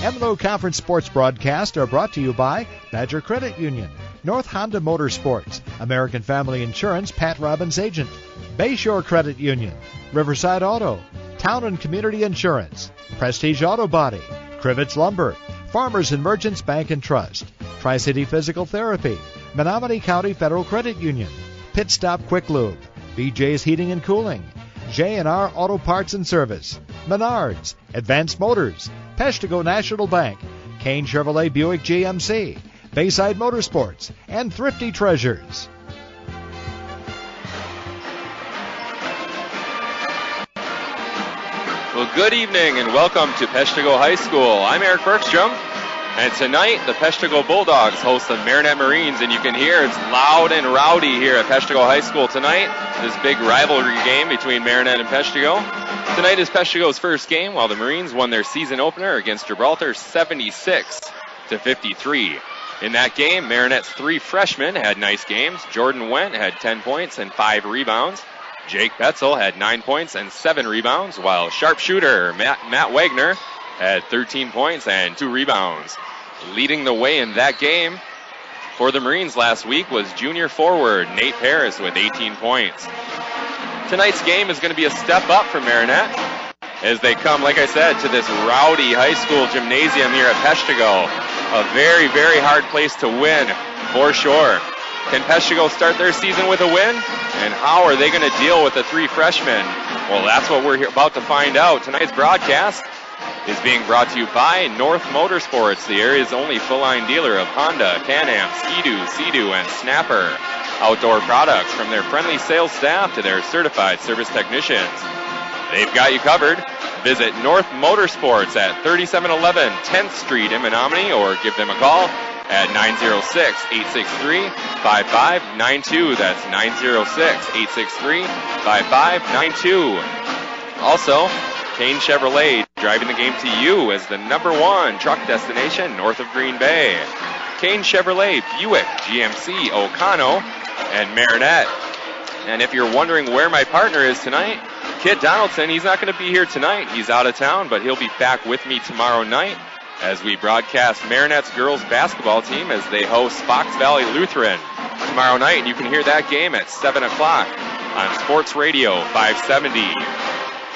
MLO Conference Sports broadcasts are brought to you by Badger Credit Union, North Honda Motorsports, American Family Insurance, Pat Robbins Agent, Bayshore Credit Union, Riverside Auto, Town and Community Insurance, Prestige Auto Body, Crivets Lumber, Farmers and Merchants Bank and Trust, Tri-City Physical Therapy, Menominee County Federal Credit Union, Pit Stop Quick Lube, BJ's Heating and Cooling, J&R Auto Parts and Service, Menards, Advanced Motors, Peshtigo National Bank, Kane Chevrolet Buick GMC, Bayside Motorsports, and Thrifty Treasures. Well, good evening and welcome to Peshtigo High School. I'm Eric Bergstrom, and tonight the Peshtigo Bulldogs host the Marinette Marines, and you can hear it's loud and rowdy here at Peshtigo High School tonight. This big rivalry game between Marinette and Peshtigo. Tonight is Peshtigo's first game, while the Marines won their season opener against Gibraltar 76-53. In that game, Marinette's 3 freshmen had nice games. Jordan Wendt had 10 points and 5 rebounds. Jake Betzel had 9 points and 7 rebounds, while sharpshooter Matt Wagner had 13 points and 2 rebounds. Leading the way in that game for the Marines last week was junior forward Nate Paris with 18 points. Tonight's game is going to be a step up for Marinette as they come, like I said, to this rowdy high school gymnasium here at Peshtigo. A very, very hard place to win, for sure. Can Peshtigo start their season with a win? And how are they going to deal with the 3 freshmen? Well, that's what we're about to find out. Tonight's broadcast is being brought to you by North Motorsports, the area's only full-line dealer of Honda, Can-Am, Ski-Doo, Sea-Doo, and Snapper outdoor products. From their friendly sales staff to their certified service technicians, they've got you covered. Visit North Motorsports at 3711 10th Street in Menominee, or give them a call at 906-863-5592. That's 906-863-5592. Also, Kane Chevrolet driving the game to you as the #1 truck destination north of Green Bay. Kane Chevrolet, Buick, GMC, O'Connell, and Marinette. And if you're wondering where my partner is tonight, Kit Donaldson, he's not going to be here tonight. He's out of town, but he'll be back with me tomorrow night as we broadcast Marinette's girls basketball team as they host Fox Valley Lutheran tomorrow night. And you can hear that game at 7 o'clock on Sports Radio 570.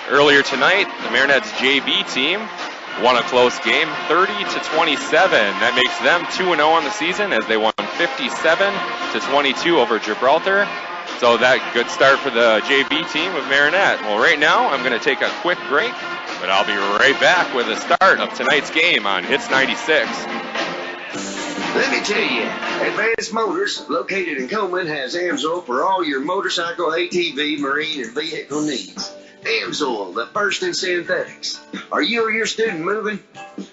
Earlier tonight, the Marinette's JV team won a close game, 30-27. That makes them 2-0 on the season as they won 57-22 over Gibraltar. So that good start for the JV team of Marinette. Well, right now, I'm going to take a quick break, but I'll be right back with the start of tonight's game on Hits 96. Let me tell you, Advanced Motors, located in Coleman, has AMSOIL for all your motorcycle, ATV, marine, and vehicle needs. AMSOIL, the first in synthetics. Are you or your student moving?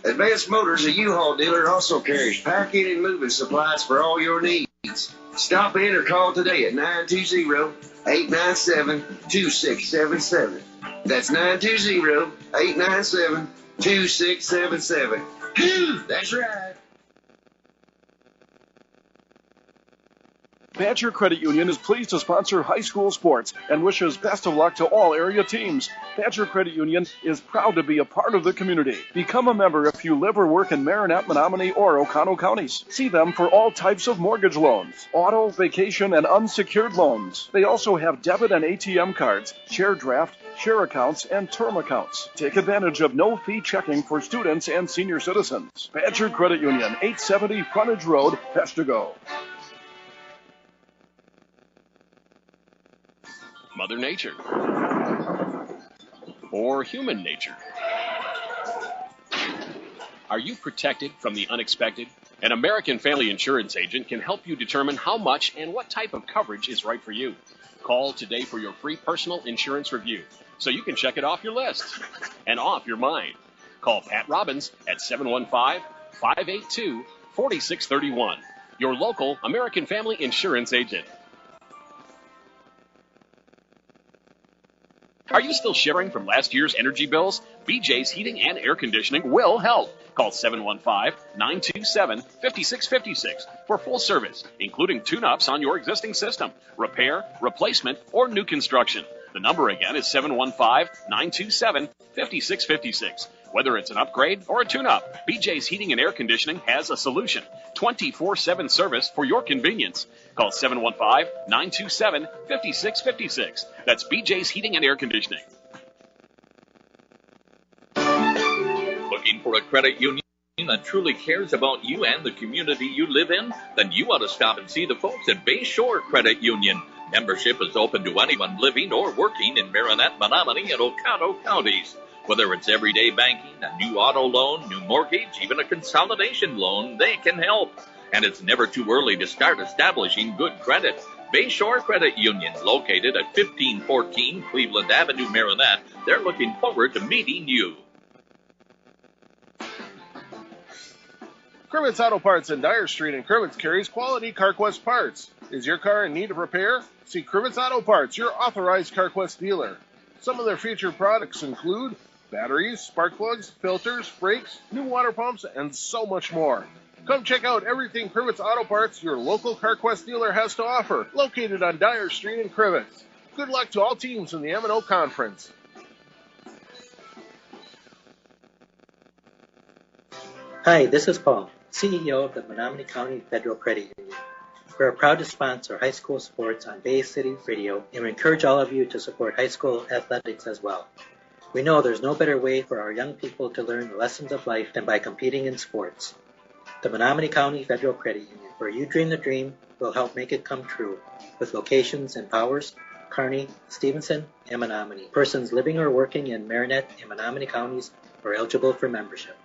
Advanced Motors, a U-Haul dealer, also carries packing and moving supplies for all your needs. Stop in or call today at 920-897-2677. That's 920-897-2677. That's right. Badger Credit Union is pleased to sponsor high school sports and wishes best of luck to all area teams. Badger Credit Union is proud to be a part of the community. Become a member if you live or work in Marinette, Menominee, or O'Connell counties. See them for all types of mortgage loans, auto, vacation, and unsecured loans. They also have debit and ATM cards, share draft, share accounts, and term accounts. Take advantage of no-fee checking for students and senior citizens. Badger Credit Union, 870 Frontage Road, Peshtigo. Mother Nature, or human nature? Are you protected from the unexpected? An American Family Insurance agent can help you determine how much and what type of coverage is right for you. Call today for your free personal insurance review so you can check it off your list and off your mind. Call Pat Robbins at 715-582-4631, your local American Family Insurance agent. Are you still shivering from last year's energy bills? BJ's Heating and Air Conditioning will help. Call 715-927-5656 for full service, including tune-ups on your existing system, repair, replacement, or new construction. The number again is 715-927-5656. Whether it's an upgrade or a tune-up, BJ's Heating and Air Conditioning has a solution. 24/7 service for your convenience. Call 715-927-5656. That's BJ's Heating and Air Conditioning. Looking for a credit union that truly cares about you and the community you live in? Then you ought to stop and see the folks at Bayshore Credit Union. Membership is open to anyone living or working in Marinette, Menominee, and Oconto counties. Whether it's everyday banking, a new auto loan, new mortgage, even a consolidation loan, they can help. And it's never too early to start establishing good credit. Bayshore Credit Union, located at 1514 Cleveland Avenue, Marinette. They're looking forward to meeting you. Cribbets Auto Parts in Dyer Street and Cribbets carries quality CarQuest parts. Is your car in need of repair? See Cribbets Auto Parts, your authorized CarQuest dealer. Some of their featured products include batteries, spark plugs, filters, brakes, new water pumps, and so much more. Come check out everything Cribbets Auto Parts, your local CarQuest dealer, has to offer, located on Dyer Street in Cribbets. Good luck to all teams in the M&O Conference. Hi, this is Paul, CEO of the Menominee County Federal Credit Union. We are proud to sponsor high school sports on Bay City Radio, and we encourage all of you to support high school athletics as well. We know there's no better way for our young people to learn the lessons of life than by competing in sports. The Menominee County Federal Credit Union, where you dream the dream, will help make it come true, with locations in Powers, Kearney, Stevenson, and Menominee. Persons living or working in Marinette and Menominee counties are eligible for membership.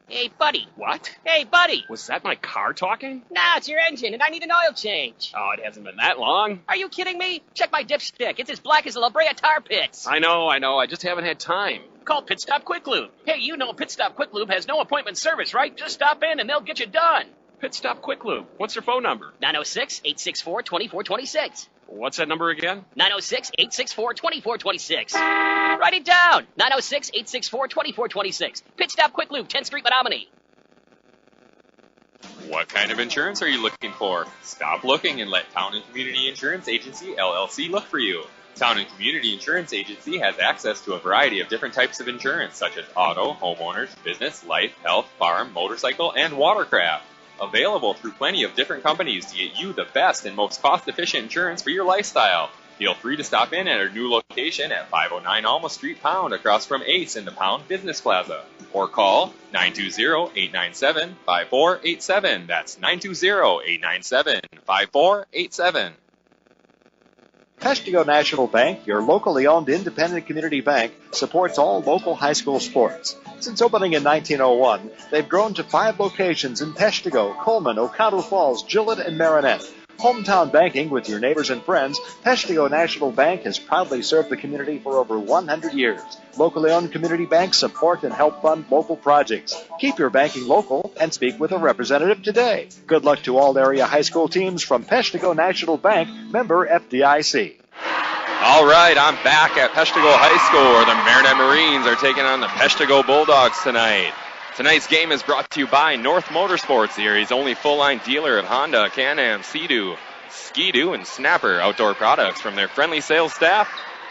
Hey, buddy. What? Hey, buddy. Was that my car talking? Nah, it's your engine, and I need an oil change. Oh, it hasn't been that long. Are you kidding me? Check my dipstick. It's as black as the La Brea tar pits. I know. I just haven't had time. Call Pit Stop Quick Lube. Hey, you know Pit Stop Quick Lube has no appointment service, right? Just stop in, and they'll get you done. Pit Stop Quick Lube. What's their phone number? 906-864-2426. What's that number again? 906-864-2426. Write it down. 906-864-2426. Pit Stop Quick Lube, 10th Street, Menominee. What kind of insurance are you looking for? Stop looking and let Town and Community Insurance Agency, LLC, look for you. Town and Community Insurance Agency has access to a variety of different types of insurance, such as auto, homeowners, business, life, health, farm, motorcycle, and watercraft. Available through plenty of different companies to get you the best and most cost-efficient insurance for your lifestyle. Feel free to stop in at our new location at 509 Alma Street, Pound, across from Ace in the Pound Business Plaza. Or call 920-897-5487. That's 920-897-5487. Peshtigo National Bank, your locally owned independent community bank, supports all local high school sports. Since opening in 1901, they've grown to 5 locations in Peshtigo, Coleman, Oconto Falls, Gillett, and Marinette. Hometown banking with your neighbors and friends, Peshtigo National Bank has proudly served the community for over 100 years. Locally owned community banks support and help fund local projects. Keep your banking local and speak with a representative today. Good luck to all area high school teams from Peshtigo National Bank, member FDIC. All right, I'm back at Peshtigo High School, where the Marinette Marines are taking on the Peshtigo Bulldogs tonight. Tonight's game is brought to you by North Motorsports, the area's only full-line dealer of Honda, Can-Am, Sea-Doo, Ski-Doo, and Snapper outdoor products. From their friendly sales staff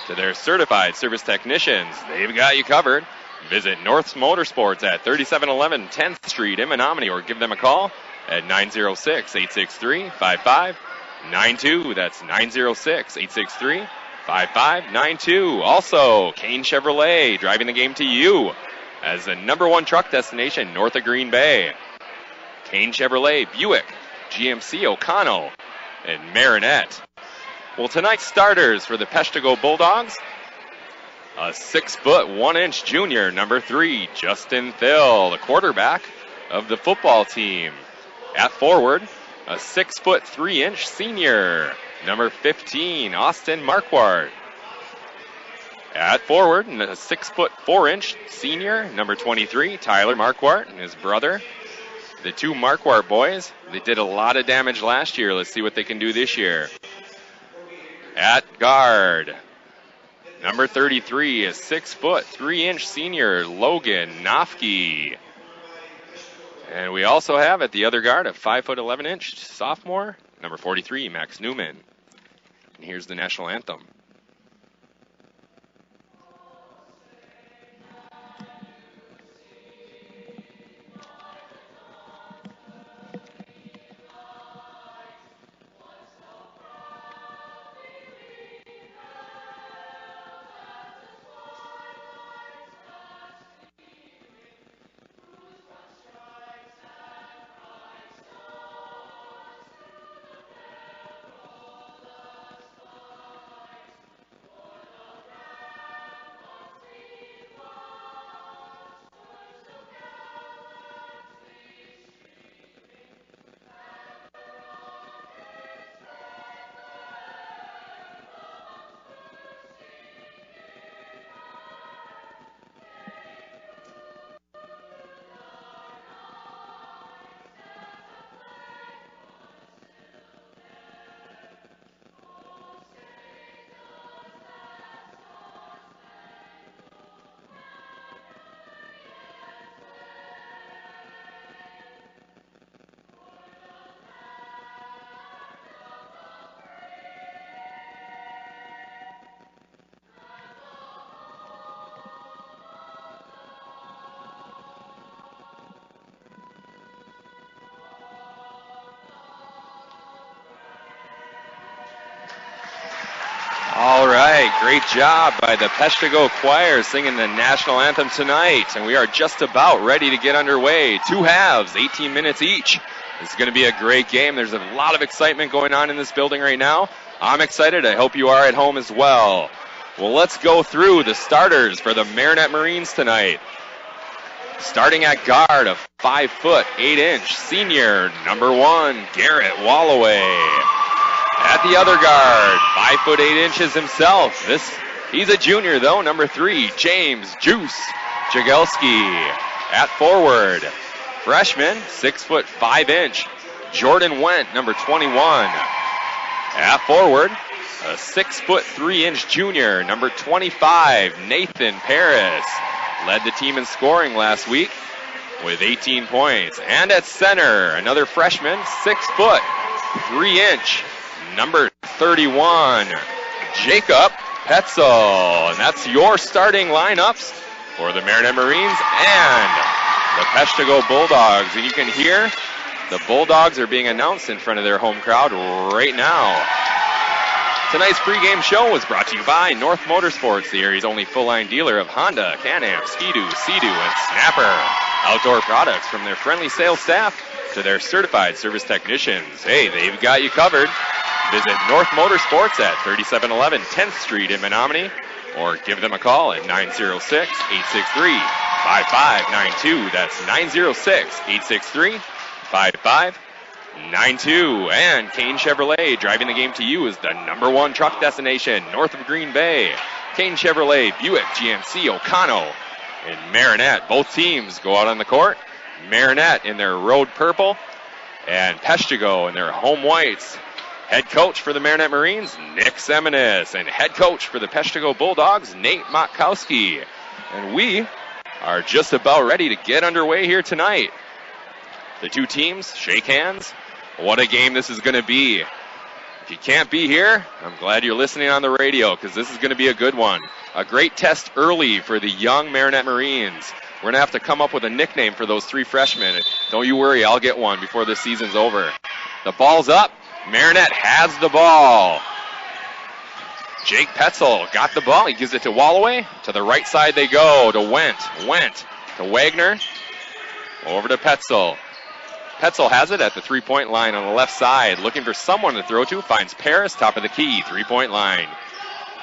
to their certified service technicians, they've got you covered. Visit North Motorsports at 3711 10th Street in Menominee, or give them a call at 906-863-5592. That's 906-863-5592. Also, Kane Chevrolet, driving the game to you as the #1 truck destination north of Green Bay. Kane Chevrolet, Buick, GMC O'Connell, and Marinette. Well, tonight's starters for the Peshtigo Bulldogs: a 6'1" junior, #3, Justin Thill, the quarterback of the football team. At forward, a 6'3" senior, #15, Austin Marquardt. At forward, a 6'4" senior, #23, Tyler Marquardt, and his brother. The two Marquardt boys, they did a lot of damage last year. Let's see what they can do this year. At guard, #33, a 6'3" senior, Logan Nofke. And we also have at the other guard a 5'11" sophomore, #43, Max Newman. And here's the national anthem. All right, great job by the Peshtigo Choir singing the national anthem tonight. And we are just about ready to get underway. 2 halves, 18 minutes each. This is going to be a great game. There's a lot of excitement going on in this building right now. I'm excited. I hope you are at home as well. Well, let's go through the starters for the Marinette Marines tonight. Starting at guard, a 5'8" senior, number 1, Garrett Walloway. At the other guard, 5'8" himself. He's a junior though, number 3, James Juice Jagelski. At forward, freshman, 6'5", Jordan Wendt, number 21. At forward, a 6'3" junior, number 25, Nathan Paris. Led the team in scoring last week with 18 points. And at center, another freshman, 6'3", number 31, Jacob Petzel. And that's your starting lineups for the Marinette Marines and the Peshtigo Bulldogs. And you can hear the Bulldogs are being announced in front of their home crowd right now. Tonight's pregame show was brought to you by North Motorsports, the area's only full-line dealer of Honda, Can-Am, Ski-Doo, Sea-Doo, and Snapper. Outdoor products from their friendly sales staff to their certified service technicians. Hey, they've got you covered. Visit North Motorsports at 3711 10th Street in Menominee, or give them a call at 906-863-5592. That's 906-863-5592. And Kane Chevrolet, driving the game to you, is the #1 truck destination north of Green Bay. Kane Chevrolet, Buick, GMC, O'Connell, and Marinette. Both teams go out on the court. Marinette in their road purple, and Peshtigo in their home whites. Head coach for the Marinette Marines, Nick Seminis, and head coach for the Peshtigo Bulldogs, Nate Motkowski. And we are just about ready to get underway here tonight. The two teams shake hands. What a game this is going to be. If you can't be here, I'm glad you're listening on the radio, because this is going to be a good one. A great test early for the young Marinette Marines. We're going to have to come up with a nickname for those 3 freshmen. Don't you worry, I'll get one before this season's over. The ball's up. Marinette has the ball. Jake Petzel got the ball. He gives it to Walloway. To the right side they go to Wendt. Wendt to Wagner. Over to Petzel. Petzel has it at the 3-point line on the left side. Looking for someone to throw to. Finds Paris, top of the key, 3-point line.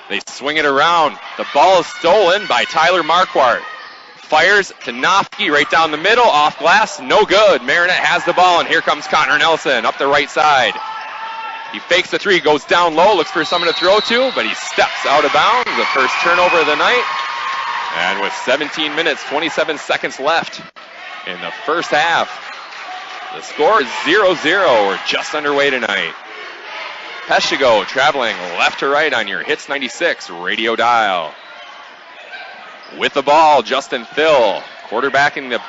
They swing it around. The ball is stolen by Tyler Marquardt. Fires to Nofke right down the middle. Off glass. No good. Marinette has the ball, and here comes Connor Nelson up the right side. He fakes the 3, goes down low, looks for someone to throw to, but he steps out of bounds. The first turnover of the night. And with 17 minutes, 27 seconds left in the first half, the score is 0-0. We're just underway tonight. Peshtigo traveling left to right on your Hits 96 radio dial. With the ball, Justin Thill, quarterbacking the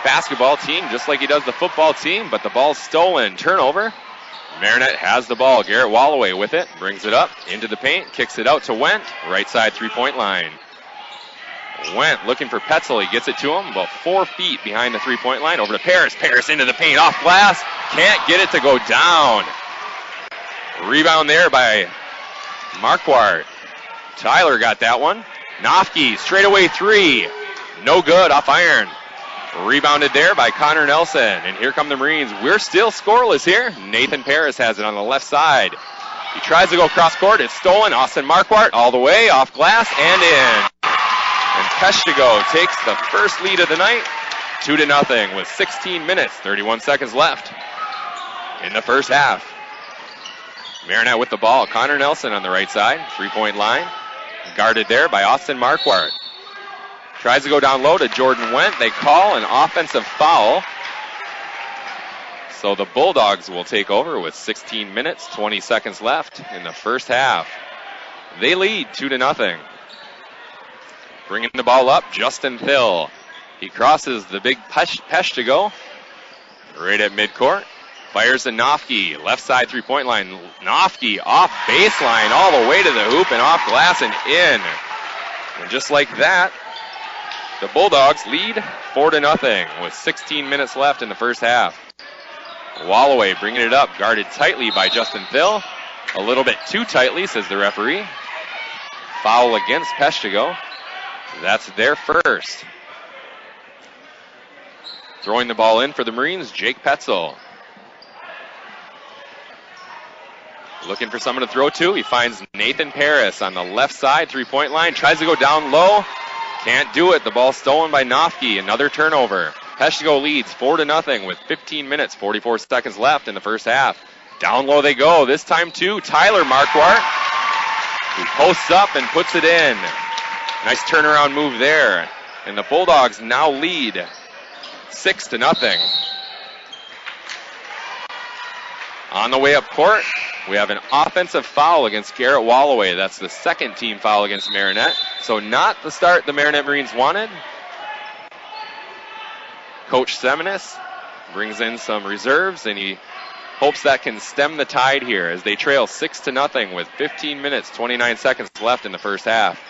basketball team just like he does the football team, but the ball's stolen. Turnover Marinette has the ball. Garrett Walloway with it. Brings it up into the paint. Kicks it out to Wendt. Right side three-point line. Wendt looking for Petzel. He gets it to him about 4 feet behind the three-point line. Over to Paris. Paris into the paint. Off glass. Can't get it to go down. Rebound there by Marquardt. Tyler got that one. Nofke straightaway three. No good off iron. Rebounded there by Connor Nelson. And here come the Marines. We're still scoreless here. Nathan Paris has it on the left side. He tries to go cross court. It's stolen. Austin Marquardt all the way off glass and in. And Peshtigo takes the first lead of the night, 2-0 with 16 minutes, 31 seconds left in the first half. Marinette with the ball. Connor Nelson on the right side, three-point line. Guarded there by Austin Marquardt. Tries to go down low to Jordan Wendt. They call an offensive foul. So the Bulldogs will take over with 16 minutes, 20 seconds left in the first half. They lead 2-0. Bringing the ball up, Justin Thill. He crosses the big Peshtigo right at midcourt. Fires to Nofke, left side three-point line. Nofke off baseline all the way to the hoop and off glass and in. And just like that, the Bulldogs lead 4-0 with 16 minutes left in the first half. Walloway bringing it up, guarded tightly by Justin Thill. A little bit too tightly, says the referee. Foul against Peshtigo. That's their first. Throwing the ball in for the Marines, Jake Petzel. Looking for someone to throw to. He finds Nathan Paris on the left side, three-point line. Tries to go down low. Can't do it. The ball stolen by Nofke. Another turnover. Peshtigo leads 4-0 with 15 minutes, 44 seconds left in the first half. Down low they go. This time to Tyler Marquardt, who posts up and puts it in. Nice turnaround move there. And the Bulldogs now lead 6-0. On the way up court, we have an offensive foul against Garrett Walloway. That's the second team foul against Marinette. So not the start the Marinette Marines wanted. Coach Seminis brings in some reserves, and he hopes that can stem the tide here as they trail 6-0 with 15 minutes, 29 seconds left in the first half.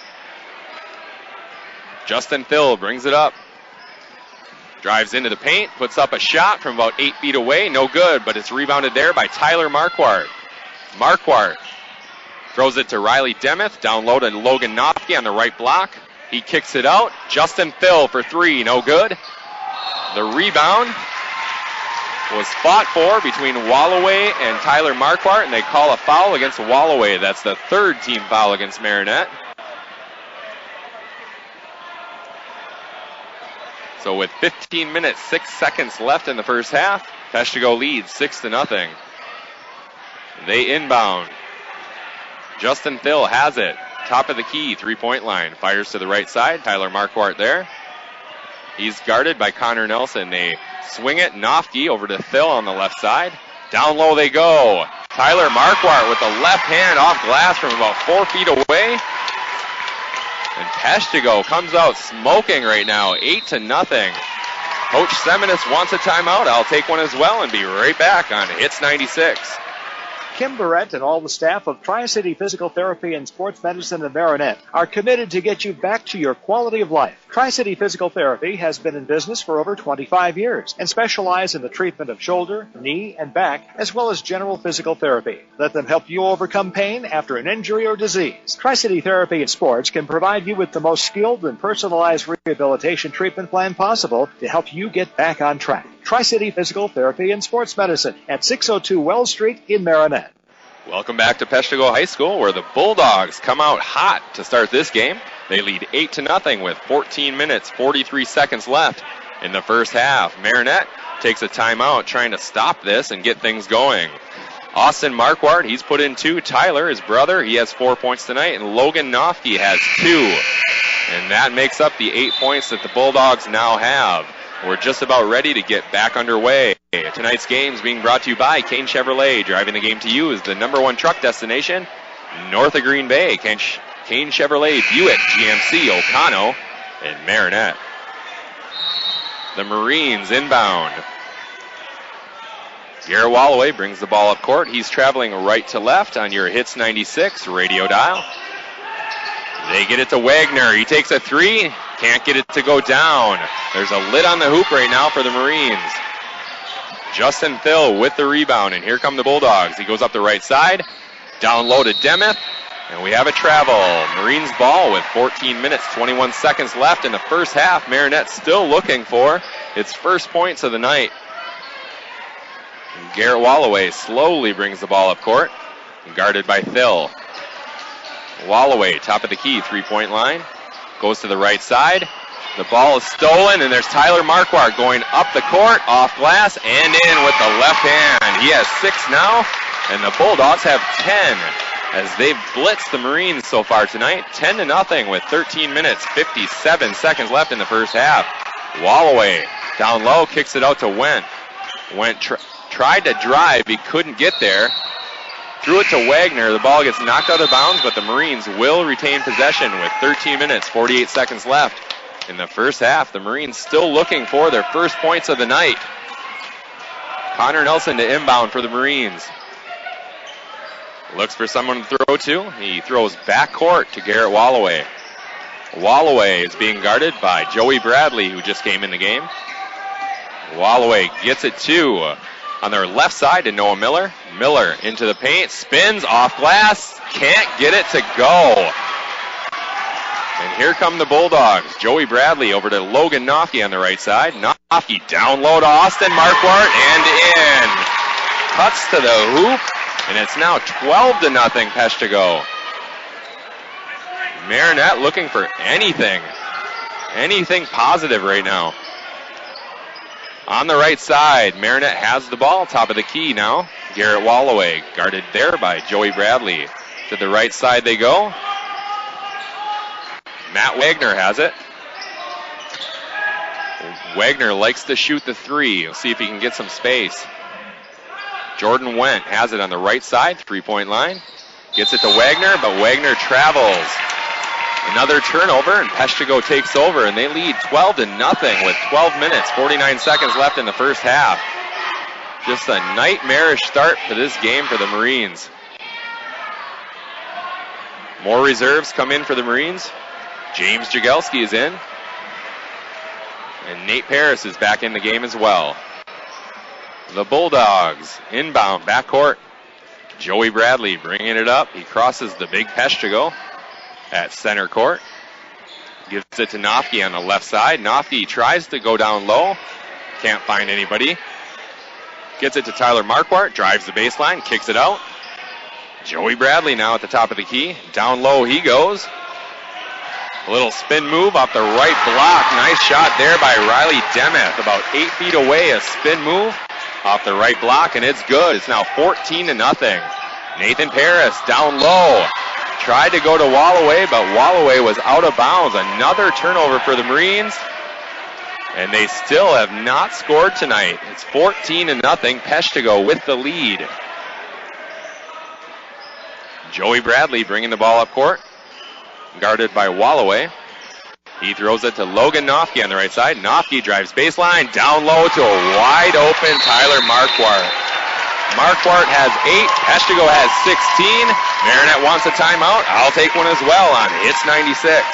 Justin Thill brings it up. Drives into the paint, puts up a shot from about 8 feet away. No good, but it's rebounded there by Tyler Marquardt. Marquardt throws it to Riley Demuth. Down low to Logan Nofke on the right block. He kicks it out. Justin Thill for three. No good. The rebound was fought for between Walloway and Tyler Marquardt, and they call a foul against Walloway. That's the third team foul against Marinette. So with 15 minutes, 6 seconds left in the first half, Peshtigo leads 6-0. They inbound. Justin Thill has it. Top of the key, three-point line. Fires to the right side. Tyler Marquardt there. He's guarded by Connor Nelson. They swing it. Nofke over to Thill on the left side. Down low they go. Tyler Marquardt with the left hand off glass from about 4 feet away. And Peshtigo comes out smoking right now, 8-0. Coach Seminis wants a timeout. I'll take one as well and be right back on Hits 96. Kim Barrett and all the staff of Tri-City Physical Therapy and Sports Medicine in Marinette are committed to get you back to your quality of life. Tri-City Physical Therapy has been in business for over 25 years and specializes in the treatment of shoulder, knee, and back, as well as general physical therapy. Let them help you overcome pain after an injury or disease. Tri-City Therapy and Sports can provide you with the most skilled and personalized rehabilitation treatment plan possible to help you get back on track. Tri-City Physical Therapy and Sports Medicine at 602 Wells Street in Marinette. Welcome back to Peshtigo High School, where the Bulldogs come out hot to start this game. They lead 8-0 with 14 minutes, 43 seconds left in the first half. Marinette takes a timeout trying to stop this and get things going. Austin Marquardt, he's put in two. Tyler, his brother, he has 4 points tonight, and Logan Nofke has 2. And that makes up the 8 points that the Bulldogs now have. We're just about ready to get back underway. Tonight's game is being brought to you by Kane Chevrolet. Driving the game to you is the #1 truck destination north of Green Bay. Kane Chevrolet, Buick, GMC, O'Connell, and Marinette. The Marines inbound. Garrett Walloway brings the ball up court. He's traveling right to left on your Hits 96 radio dial. They get it to Wagner. He takes a three. Can't get it to go down. There's a lid on the hoop right now for the Marines. Justin Thill with the rebound, and here come the Bulldogs. He goes up the right side. Down low to Demuth, and we have a travel. Marines ball with 14 minutes, 21 seconds left in the first half. Marinette still looking for its first points of the night. And Garrett Walloway slowly brings the ball up court, guarded by Thill. Walloway, top of the key, three-point line. Goes to the right side. The ball is stolen, and there's Tyler Marquardt going up the court, off glass, and in with the left hand. He has 6 now, and the Bulldogs have 10 as they've blitzed the Marines so far tonight. 10-0 with 13 minutes, 57 seconds left in the first half. Walloway down low, kicks it out to Wendt. Wendt tried to drive, he couldn't get there. Threw it to Wagner. The ball gets knocked out of bounds, but the Marines will retain possession with 13 minutes, 48 seconds left in the first half. The Marines still looking for their first points of the night. Connor Nelson to inbound for the Marines. Looks for someone to throw to. He throws back court to Garrett Walloway. Walloway is being guarded by Joey Bradley, who just came in the game. Walloway gets it to on their left side to Noah Miller. Miller into the paint, spins off glass, can't get it to go. And here come the Bulldogs. Joey Bradley over to Logan Nofke on the right side. Nofke down low to Austin Marquardt and in. Cuts to the hoop, and it's now 12-0 Peshtigo. Marinette looking for anything positive right now. On the right side, Marinette has the ball, top of the key now. Garrett Walloway guarded there by Joey Bradley. To the right side they go. Matt Wagner has it. Wagner likes to shoot the three. We'll see if he can get some space. Jordan Wendt has it on the right side, three-point line. Gets it to Wagner, but Wagner travels. Another turnover, and Peshtigo takes over, and they lead 12-0 with 12 minutes, 49 seconds left in the first half. Just a nightmarish start to this game for the Marines. More reserves come in for the Marines. James Jagelski is in. And Nate Paris is back in the game as well. The Bulldogs inbound backcourt. Joey Bradley bringing it up. He crosses the big Peshtigo at center court. Gives it to Nofke on the left side. Nofke tries to go down low. Can't find anybody. Gets it to Tyler Marquardt. Drives the baseline. Kicks it out. Joey Bradley now at the top of the key. Down low he goes. A little spin move off the right block. Nice shot there by Riley Demuth. About 8 feet away. A spin move off the right block, and it's good. It's now 14-0. Nathan Paris down low. Tried to go to Walloway, but Walloway was out of bounds. Another turnover for the Marines. And they still have not scored tonight. It's 14-0. Peshtigo with the lead. Joey Bradley bringing the ball up court. Guarded by Walloway. He throws it to Logan Nofke on the right side. Nofke drives baseline. Down low to a wide open Tyler Marquardt. Marquardt has 8. Peshtigo has 16. Marinette wants a timeout. I'll take one as well on Hits 96.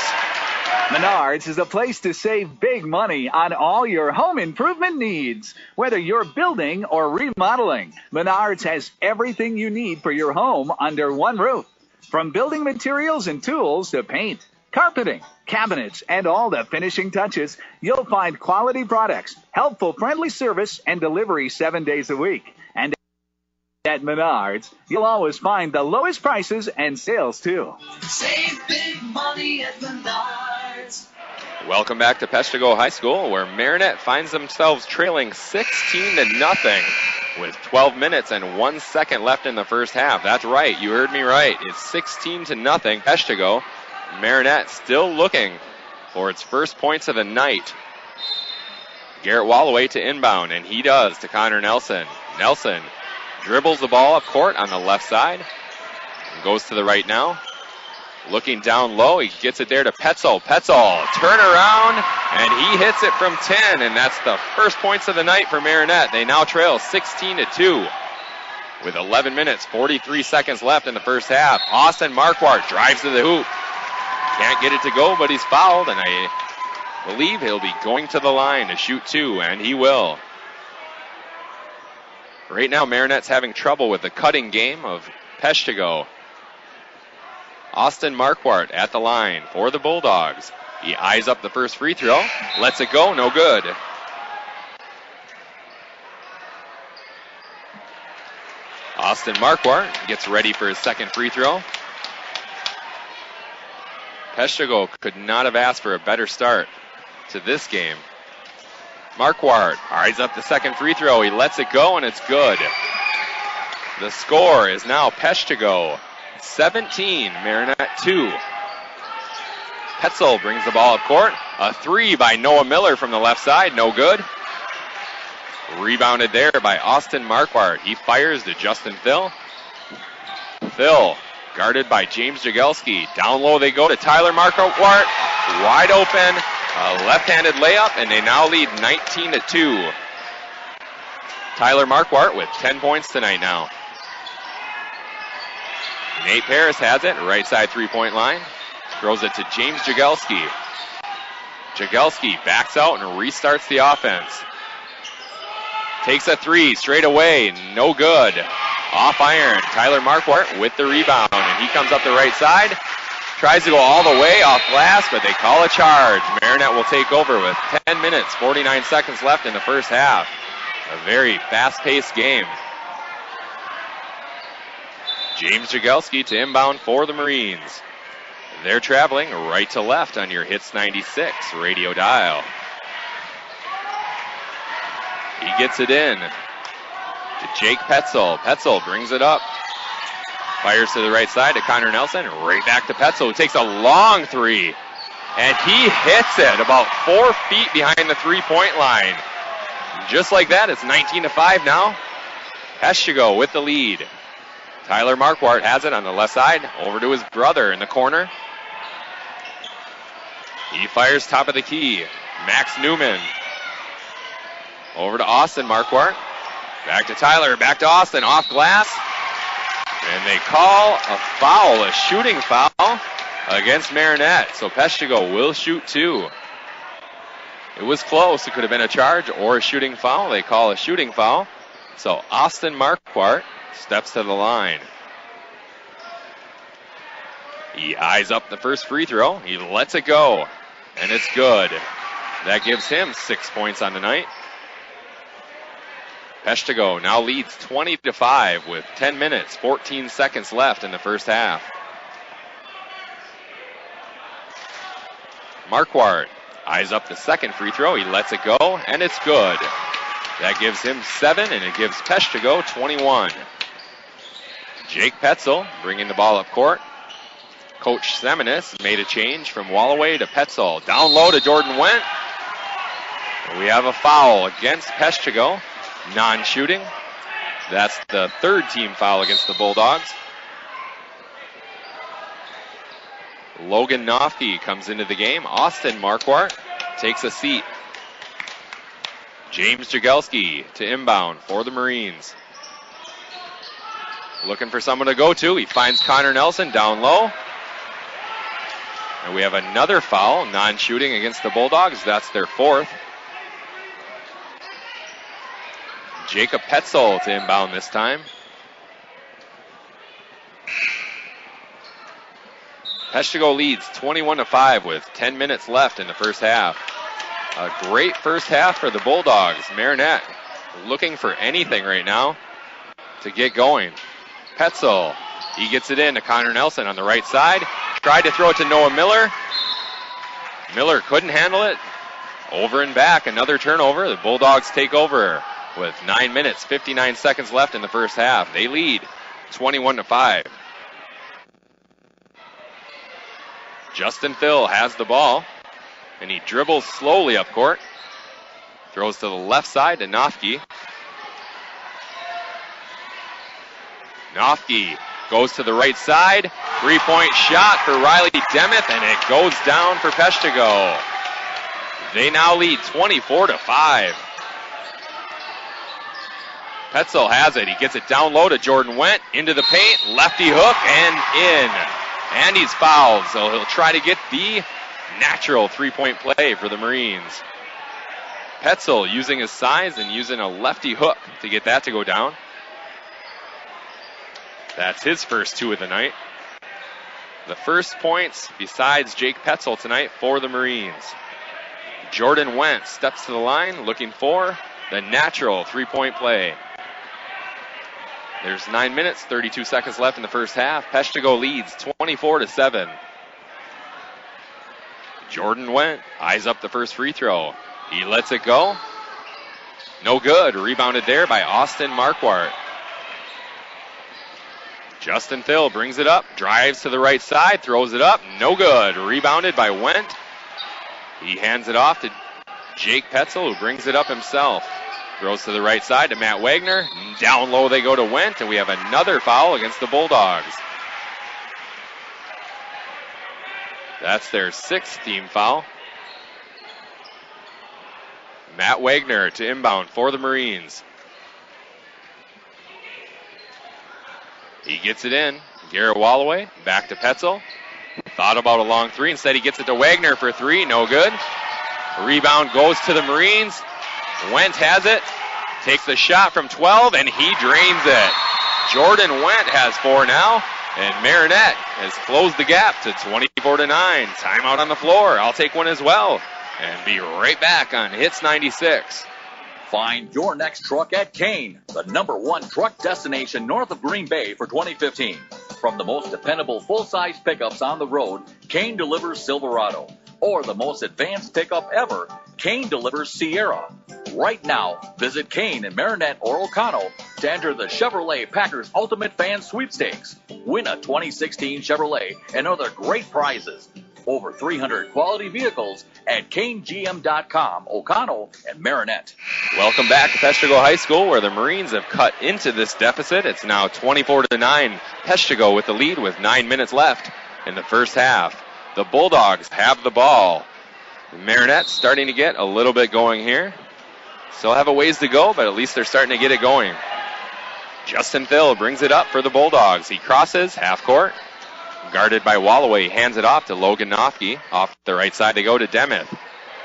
Menards is a place to save big money on all your home improvement needs. Whether you're building or remodeling, Menards has everything you need for your home under one roof. From building materials and tools to paint, carpeting, cabinets, and all the finishing touches, you'll find quality products, helpful, friendly service, and delivery 7 days a week. And at Menards, you'll always find the lowest prices and sales, too. Save big money at Menards. Welcome back to Peshtigo High School, where Marinette finds themselves trailing 16-0 with 12 minutes and 1 second left in the first half. That's right, you heard me right. It's 16-0 Peshtigo. Marinette still looking for its first points of the night. Garrett Walloway to inbound, and he does to Connor Nelson. Nelson dribbles the ball up court on the left side and goes to the right now. Looking down low, he gets it there to Petzel. Petzel, turn around, and he hits it from 10, and that's the first points of the night for Marinette. They now trail 16-2 with 11 minutes, 43 seconds left in the first half. Austin Marquardt drives to the hoop. Can't get it to go, but he's fouled, and I believe he'll be going to the line to shoot 2, and he will. Right now, Marinette's having trouble with the cutting game of Peshtigo. Austin Marquardt at the line for the Bulldogs. He eyes up the first free throw, lets it go, no good. Austin Marquardt gets ready for his second free throw. Peshtigo could not have asked for a better start to this game. Marquardt eyes up the second free throw. He lets it go, and it's good. The score is now Peshtigo 17, Marinette 2. Petzel brings the ball up court. A 3 by Noah Miller from the left side, no good. Rebounded there by Austin Marquardt. He fires to Justin Thill. Thill guarded by James Jagelski. Down low they go to Tyler Marquardt. Wide open, a left-handed layup, and they now lead 19-2. Tyler Marquardt with 10 points tonight now. Nate Paris has it, right side three-point line. Throws it to James Jagelski. Jagelski backs out and restarts the offense. Takes a 3 straight away, no good. Off iron, Tyler Marquardt with the rebound, and he comes up the right side. Tries to go all the way off glass, but they call a charge. Marinette will take over with 10 minutes, 49 seconds left in the first half. A very fast-paced game. James Jagelski to inbound for the Marines. They're traveling right to left on your Hits 96 radio dial. He gets it in to Jake Petzel. Petzel brings it up. Fires to the right side to Connor Nelson. Right back to Petzel, who takes a long 3. And he hits it about 4 feet behind the three-point line. Just like that, it's 19-5 now. Peshtigo with the lead. Tyler Marquardt has it on the left side. Over to his brother in the corner. He fires top of the key. Max Newman. Over to Austin Marquardt. Back to Tyler. Back to Austin. Off glass. And they call a foul, a shooting foul against Marinette. So Peshtigo will shoot 2. It was close. It could have been a charge or a shooting foul. They call a shooting foul. So Austin Marquardt steps to the line. He eyes up the first free throw. He lets it go. And it's good. That gives him 6 points on the night. Peshtigo now leads 20-5 with 10 minutes, 14 seconds left in the first half. Marquardt eyes up the second free throw. He lets it go, and it's good. That gives him 7, and it gives Peshtigo 21. Jake Petzel bringing the ball up court. Coach Seminis made a change from Wallaway to Petzel. Down low to Jordan Wendt. We have a foul against Peshtigo. Non-shooting. That's the third team foul against the Bulldogs. Logan Nofke comes into the game. Austin Marquardt takes a seat. James Jagelski to inbound for the Marines. Looking for someone to go to. He finds Connor Nelson down low. And we have another foul, non-shooting against the Bulldogs. That's their 4th. Jacob Petzel to inbound this time. Peshtigo leads 21-5 with 10 minutes left in the first half. A great first half for the Bulldogs. Marinette looking for anything right now to get going. Petzel, he gets it in to Connor Nelson on the right side. Tried to throw it to Noah Miller. Miller couldn't handle it. Over and back, another turnover. The Bulldogs take over with 9 minutes, 59 seconds left in the first half. They lead 21-5. Justin Thill has the ball, and he dribbles slowly up court. Throws to the left side to Nofke. Nofke goes to the right side. 3-point shot for Riley Demuth, and it goes down for Peshtigo. They now lead 24-5. Petzel has it. He gets it down low to Jordan Wendt. Into the paint. Lefty hook and in. And he's fouled, so he'll try to get the natural 3-point play for the Marines. Petzel using his size and using a lefty hook to get that to go down. That's his first 2 of the night. The first points besides Jake Petzel tonight for the Marines. Jordan Wendt steps to the line looking for the natural 3-point play. There's 9 minutes, 32 seconds left in the first half. Peshtigo leads 24-7. Jordan Wendt eyes up the first free throw. He lets it go. No good. Rebounded there by Austin Marquardt. Justin Thill brings it up, drives to the right side, throws it up. No good. Rebounded by Wendt. He hands it off to Jake Petzel, who brings it up himself. Throws to the right side to Matt Wagner. Down low they go to Wendt, and we have another foul against the Bulldogs. That's their 6th team foul. Matt Wagner to inbound for the Marines. He gets it in. Garrett Walloway back to Petzel. Thought about a long 3. Instead, he gets it to Wagner for 3. No good. Rebound goes to the Marines. Wendt has it. Takes the shot from 12, and he drains it. Jordan Wendt has 4 now, and Marinette has closed the gap to 24-9. Timeout on the floor. I'll take one as well. And be right back on Hits 96. Find your next truck at Kane, the #1 truck destination north of Green Bay for 2015. From the most dependable full-size pickups on the road, Kane delivers Silverado. Or the most advanced pickup ever, Kane delivers Sierra. Right now, visit Kane in Marinette or O'Connell to enter the Chevrolet Packers Ultimate Fan Sweepstakes. Win a 2016 Chevrolet and other great prizes. Over 300 quality vehicles at KaneGM.com, O'Connell, and Marinette. Welcome back to Peshtigo High School, where the Marines have cut into this deficit. It's now 24-9. Peshtigo with the lead with 9 minutes left in the first half. The Bulldogs have the ball. Marinette starting to get a little bit going here. Still have a ways to go, but at least they're starting to get it going. Justin Thill brings it up for the Bulldogs. He crosses half court. Guarded by Walloway, hands it off to Logan Nofke. Off the right side they go to Demuth.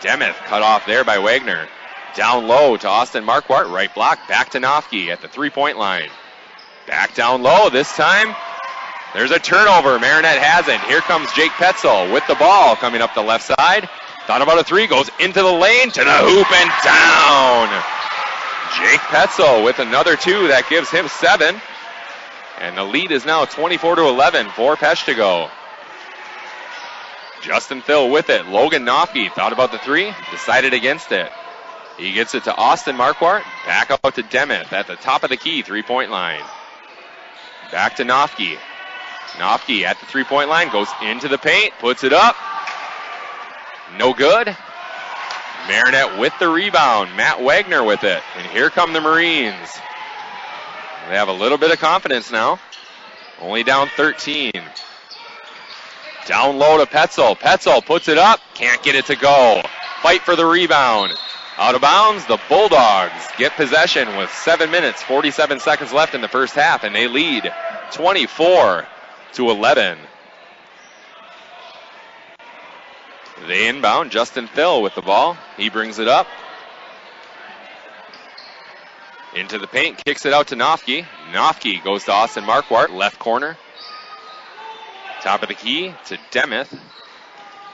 Demuth cut off there by Wagner. Down low to Austin Marquardt, right block, back to Nofke at the 3-point line. Back down low this time. There's a turnover. Marinette has it. Here comes Jake Petzel with the ball coming up the left side. Thought about a 3, goes into the lane, to the hoop and down. Jake Petzel with another 2. That gives him 7. And the lead is now 24-11 for Peshtigo. Justin Thill with it. Logan Nofke thought about the 3, decided against it. He gets it to Austin Marquardt. Back out to Demuth at the top of the key, 3-point line. Back to Nofke. Nofke at the 3-point line, goes into the paint, puts it up. No good. Marinette with the rebound. Matt Wagner with it. And here come the Marines. They have a little bit of confidence now. Only down 13. Down low to Petzel. Petzel puts it up. Can't get it to go. Fight for the rebound. Out of bounds. The Bulldogs get possession with 7 minutes, 47 seconds left in the first half, and they lead 24-11. They inbound. Justin Thill with the ball. He brings it up. Into the paint, kicks it out to Nofke. Nofke goes to Austin Marquardt, left corner. Top of the key to Demuth,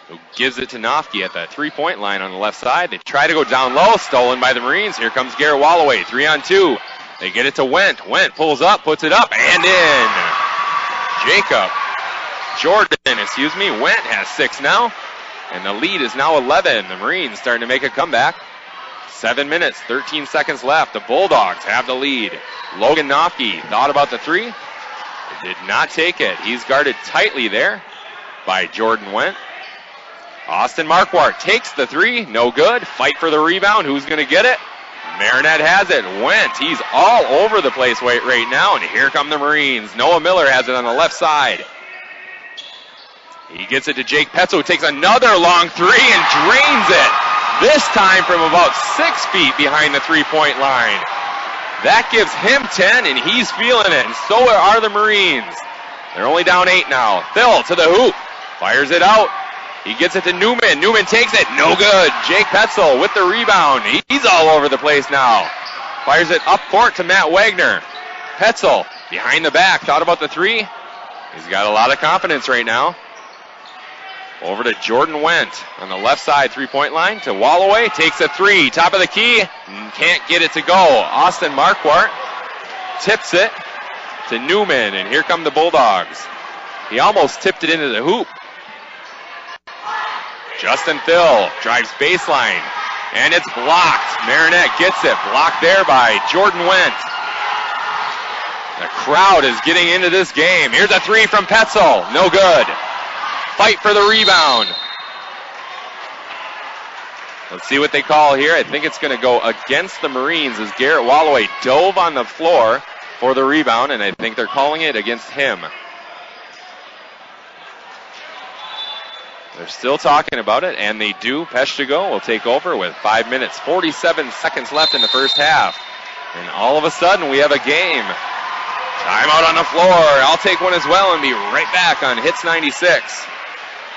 who gives it to Nofke at the 3-point line on the left side. They try to go down low, stolen by the Marines. Here comes Garrett Walloway, 3-on-2. They get it to Wendt. Wendt pulls up, puts it up, and in. Wendt has 6 now, and the lead is now 11. The Marines starting to make a comeback. 7 minutes, 13 seconds left. The Bulldogs have the lead. Logan Nofke thought about the 3. Did not take it. He's guarded tightly there by Jordan Wendt. Austin Marquardt takes the 3. No good. Fight for the rebound. Who's going to get it? Marinette has it. Went. He's all over the place right now, and here come the Marines. Noah Miller has it on the left side. He gets it to Jake Petzel, who takes another long three and drains it. This time from about 6 feet behind the three-point line. That gives him 10, and he's feeling it, and so are the Marines. They're only down 8 now. Phil to the hoop. Fires it out. He gets it to Newman. Newman takes it. No good. Jake Petzel with the rebound. He's all over the place now. Fires it up court to Matt Wagner. Petzel behind the back. Thought about the three. He's got a lot of confidence right now. Over to Jordan Wendt on the left side three-point line to Walloway. Takes a three. Top of the key. Can't get it to go. Austin Marquardt tips it to Newman, and here come the Bulldogs. He almost tipped it into the hoop. Justin Thill drives baseline, and it's blocked. Marinette gets it. Blocked there by Jordan Wendt. The crowd is getting into this game. Here's a three from Petzel. No good. Fight for the rebound. Let's see what they call here. I think it's going to go against the Marines as Garrett Walloway dove on the floor for the rebound, and I think they're calling it against him. They're still talking about it, and they do. Peshtigo will take over with 5 minutes, 47 seconds left in the first half. And all of a sudden, we have a game. Timeout on the floor. I'll take one as well and be right back on Hits 96.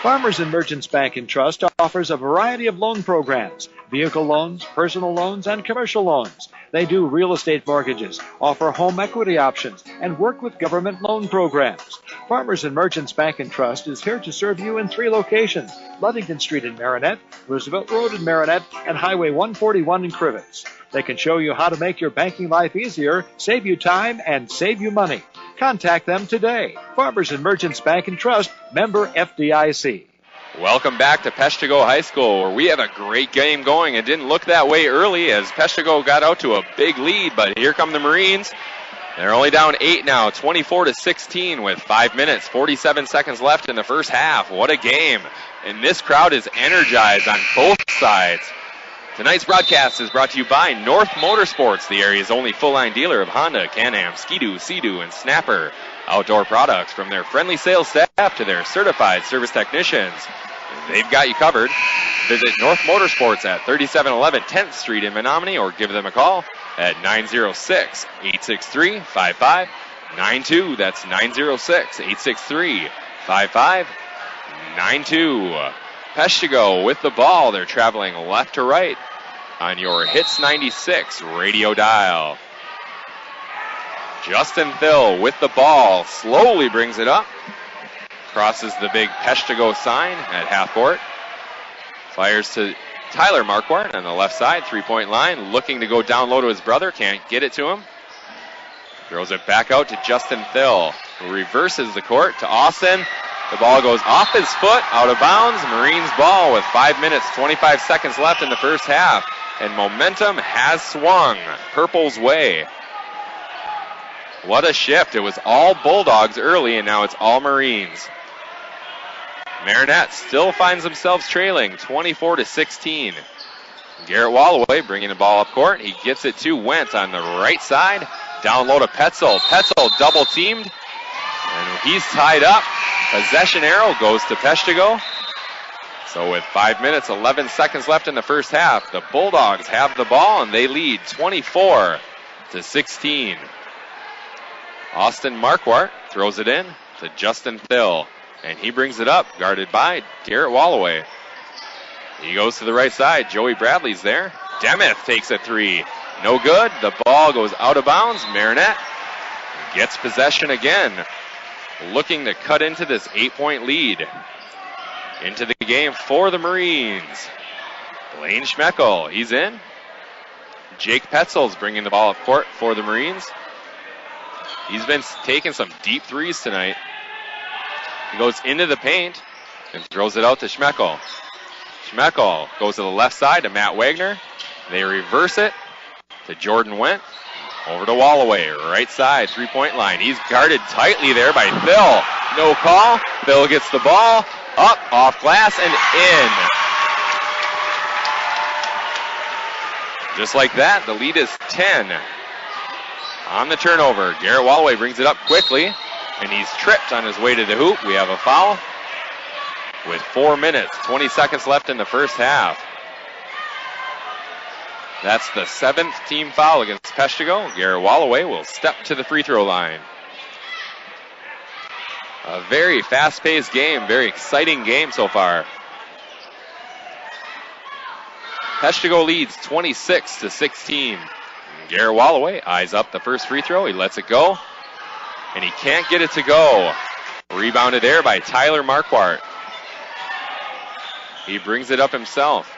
Farmers and Merchants Bank and Trust offers a variety of loan programs, vehicle loans, personal loans, and commercial loans. They do real estate mortgages, offer home equity options, and work with government loan programs. Farmers and Merchants Bank and Trust is here to serve you in 3 locations: Ludington Street in Marinette, Roosevelt Road in Marinette, and Highway 141 in Crivets. They can show you how to make your banking life easier, save you time, and save you money. Contact them today. Farmers and Merchants Bank and Trust, member FDIC. Welcome back to Peshtigo High School, where we have a great game going. It didn't look that way early as Peshtigo got out to a big lead, but here come the Marines. They're only down 8 now, 24-16 with 5 minutes, 47 seconds left in the first half. What a game. And this crowd is energized on both sides. Tonight's broadcast is brought to you by North Motorsports, the area's only full-line dealer of Honda, Can-Am, Ski-Doo, Sea-Doo, and Snapper. Outdoor products, from their friendly sales staff to their certified service technicians. They've got you covered. Visit North Motorsports at 3711 10th Street in Menominee, or give them a call at 906-863-5592. That's 906-863-5592. Peshtigo with the ball. They're traveling left to right on your Hits 96 radio dial. Justin Thill with the ball. Slowly brings it up. Crosses the big Peshtigo sign at half court. Fires to Tyler Marquardt on the left side, three-point line. Looking to go down low to his brother. Can't get it to him. Throws it back out to Justin Thill, who reverses the court to Austin. The ball goes off his foot, out of bounds. Marines ball with 5 minutes, 25 seconds left in the first half. And momentum has swung Purple's way. What a shift. It was all Bulldogs early, and now it's all Marines. Marinette still finds themselves trailing 24-16. Garrett Walloway bringing the ball up court. He gets it to Wendt on the right side. Down low to Petzel. Petzel double teamed, and he's tied up. Possession arrow goes to Peshtigo. So with 5 minutes, 11 seconds left in the first half, the Bulldogs have the ball, and they lead 24-16. Austin Marquardt throws it in to Justin Thill, and he brings it up, guarded by Garrett Walloway. He goes to the right side. Joey Bradley's there. Demeth takes a three. No good. The ball goes out of bounds. Marinette gets possession again, looking to cut into this 8-point lead. Into the game for the Marines. Blaine Schmeckel, he's in. Jake Petzel's bringing the ball up court for the Marines. He's been taking some deep threes tonight. He goes into the paint and throws it out to Schmeckel. Schmeckel goes to the left side to Matt Wagner. They reverse it to Jordan Wendt. Over to Walloway, right side, three-point line. He's guarded tightly there by Phil. No call. Phil gets the ball. Up, off glass, and in. Just like that, the lead is 10. On the turnover, Garrett Walloway brings it up quickly, and he's tripped on his way to the hoop. We have a foul with 4 minutes, 20 seconds left in the first half. That's the 7th team foul against Peshtigo. Garrett Walloway will step to the free throw line. A very fast-paced game, very exciting game so far. Peshtigo leads 26-16. Garrett Walloway eyes up the first free throw. He lets it go, and he can't get it to go. Rebounded there by Tyler Marquardt. He brings it up himself.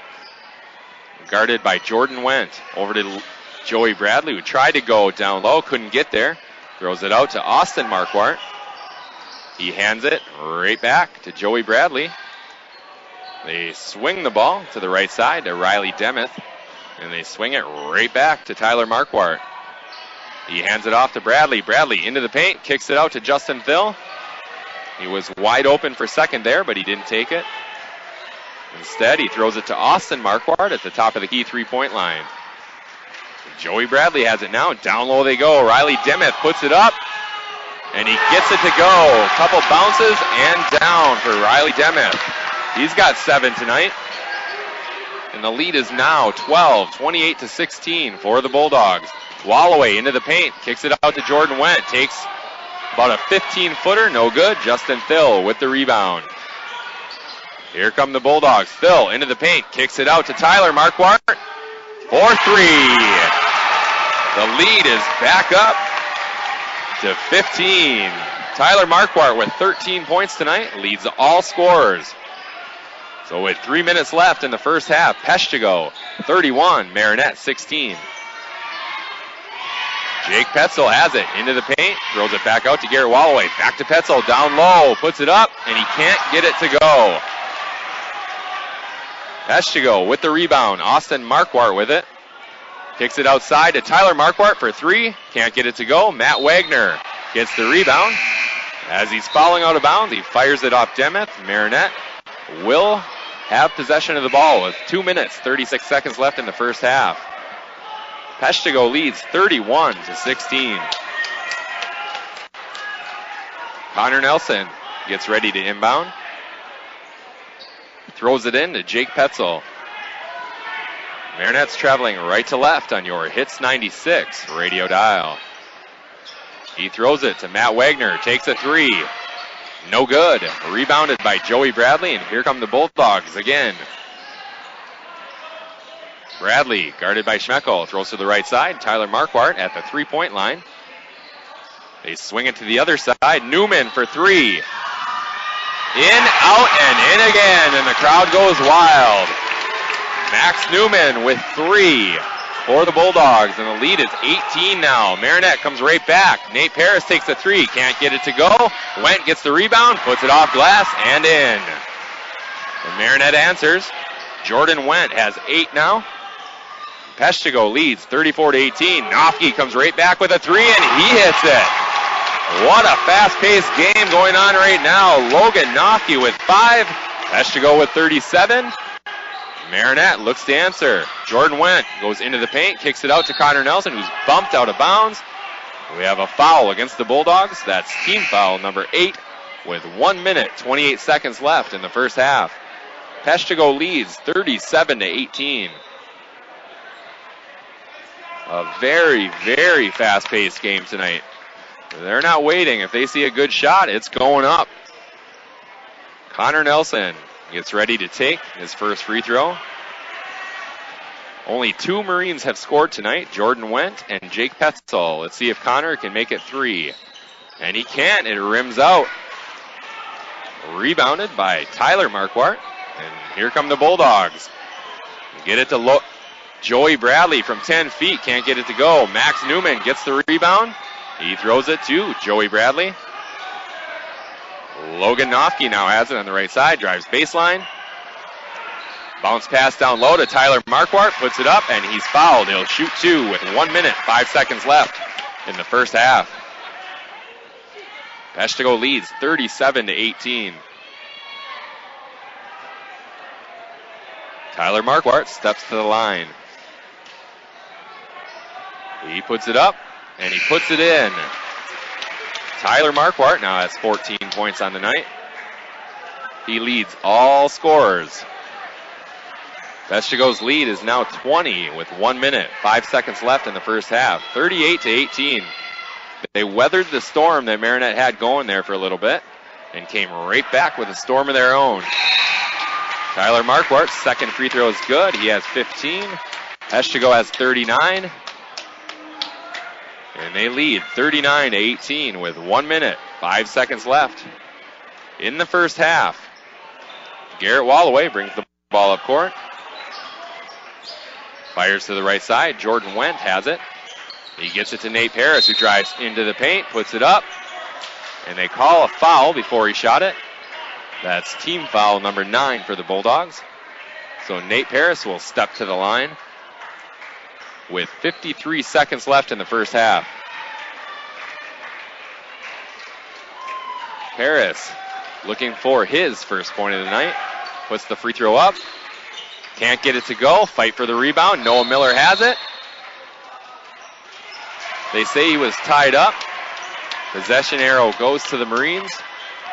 Guarded by Jordan Wendt. Over to Joey Bradley, who tried to go down low, couldn't get there. Throws it out to Austin Marquardt. He hands it right back to Joey Bradley. They swing the ball to the right side to Riley Demuth, and they swing it right back to Tyler Marquardt. He hands it off to Bradley. Bradley into the paint, kicks it out to Justin Thill. He was wide open for second there, but he didn't take it. Instead, he throws it to Austin Marquardt at the top of the key three-point line. Joey Bradley has it now. Down low they go. Riley Demuth puts it up, and he gets it to go. A couple bounces and down for Riley Demuth. He's got 7 tonight. And the lead is now 12, 28-16 for the Bulldogs. Walloway into the paint, kicks it out to Jordan Wendt. Takes about a 15-footer, no good. Justin Thill with the rebound. Here come the Bulldogs. Thill into the paint, kicks it out to Tyler Marquardt for 3. The lead is back up to 15. Tyler Marquardt with 13 points tonight, leads all scorers. So with 3 minutes left in the first half, Peshtigo 31, Marinette 16. Jake Petzel has it into the paint, throws it back out to Garrett Walloway. Back to Petzel, down low, puts it up, and he can't get it to go. Peshtigo with the rebound. Austin Marquardt with it. Kicks it outside to Tyler Marquardt for 3. Can't get it to go. Matt Wagner gets the rebound. As he's falling out of bounds, he fires it off Demuth. Marinette will have possession of the ball with 2 minutes, 36 seconds left in the first half. Peshtigo leads 31-16. Connor Nelson gets ready to inbound. Throws it in to Jake Petzel. Marinette's traveling right to left on your Hits 96 radio dial. He throws it to Matt Wagner. Takes a 3. No good. Rebounded by Joey Bradley, and here come the Bulldogs again. Bradley, guarded by Schmeckel, throws to the right side. Tyler Marquardt at the three-point line. They swing it to the other side. Newman for 3. In, out, and in again, and the crowd goes wild. Max Newman with 3 for the Bulldogs, and the lead is 18 now. Marinette comes right back. Nate Paris takes a 3, can't get it to go. Wendt gets the rebound, puts it off glass, and in. And Marinette answers. Jordan Wendt has 8 now. Peshtigo leads 34-18. Nofke comes right back with a 3, and he hits it. What a fast-paced game going on right now. Logan Nofke with 5. Peshtigo with 37. Marinette looks to answer. Jordan Wendt goes into the paint, kicks it out to Connor Nelson, who's bumped out of bounds. We have a foul against the Bulldogs. That's team foul number 8 with 1 minute, 28 seconds left in the first half. Peshtigo leads 37-18. A very, very fast-paced game tonight. They're not waiting. If they see a good shot, it's going up. Connor Nelson gets ready to take his first free throw. Only 2 Marines have scored tonight, Jordan Wendt and Jake Petzel. Let's see if Connor can make it 3. And he can't. It rims out. Rebounded by Tyler Marquardt. And here come the Bulldogs. Get it to Joey Bradley from 10 feet. Can't get it to go. Max Newman gets the rebound. He throws it to Joey Bradley. Logan Nofke now has it on the right side. Drives baseline. Bounce pass down low to Tyler Marquardt. Puts it up, and he's fouled. He'll shoot 2 with 1 minute, 5 seconds left in the first half. Peshtigo leads 37-18. Tyler Marquardt steps to the line. He puts it up, and he puts it in. Tyler Marquardt now has 14 points on the night. He leads all scorers. Peshtigo's lead is now 20 with 1 minute, 5 seconds left in the first half. 38-18. They weathered the storm that Marinette had going there for a little bit and came right back with a storm of their own. Tyler Marquardt's second free throw is good. He has 15. Peshtigo has 39. And they lead 39-18 with 1 minute, 5 seconds left in the first half. Garrett Walloway brings the ball up court. Fires to the right side. Jordan Wendt has it. He gets it to Nate Paris, who drives into the paint, puts it up, and they call a foul before he shot it. That's team foul number 9 for the Bulldogs. So Nate Paris will step to the line with 53 seconds left in the first half. Paris looking for his first point of the night. Puts the free throw up. Can't get it to go. Fight for the rebound. Noah Miller has it. They say he was tied up. Possession arrow goes to the Marines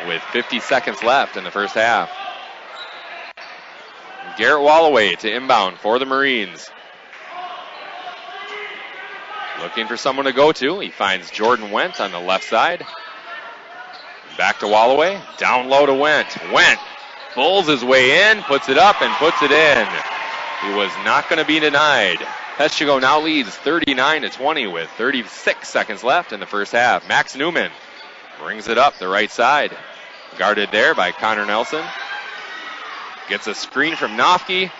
with 50 seconds left in the first half. Garrett Walloway to inbound for the Marines. Looking for someone to go to. He finds Jordan Wendt on the left side. Back to Walloway. Down low to Wendt. Wendt pulls his way in, puts it up, and puts it in. He was not going to be denied. Peshtigo now leads 39-20 with 36 seconds left in the first half. Max Newman brings it up the right side. Guarded there by Connor Nelson. Gets a screen from Nofke.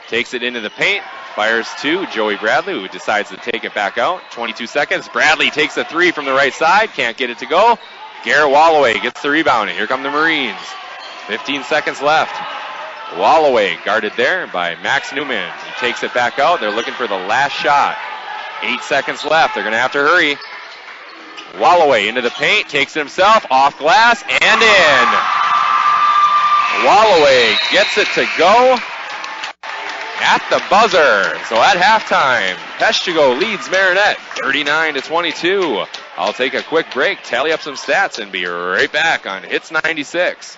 Takes it into the paint. Fires to Joey Bradley, who decides to take it back out. 22 seconds. Bradley takes a three from the right side. Can't get it to go. Garrett Walloway gets the rebound, and here come the Marines. 15 seconds left. Walloway guarded there by Max Newman. He takes it back out. They're looking for the last shot. 8 seconds left. They're going to have to hurry. Walloway into the paint, takes it himself, off glass, and in. Walloway gets it to go at the buzzer. So at halftime, Peshtigo leads Marinette 39-22. I'll take a quick break, tally up some stats, and be right back on Hits 96.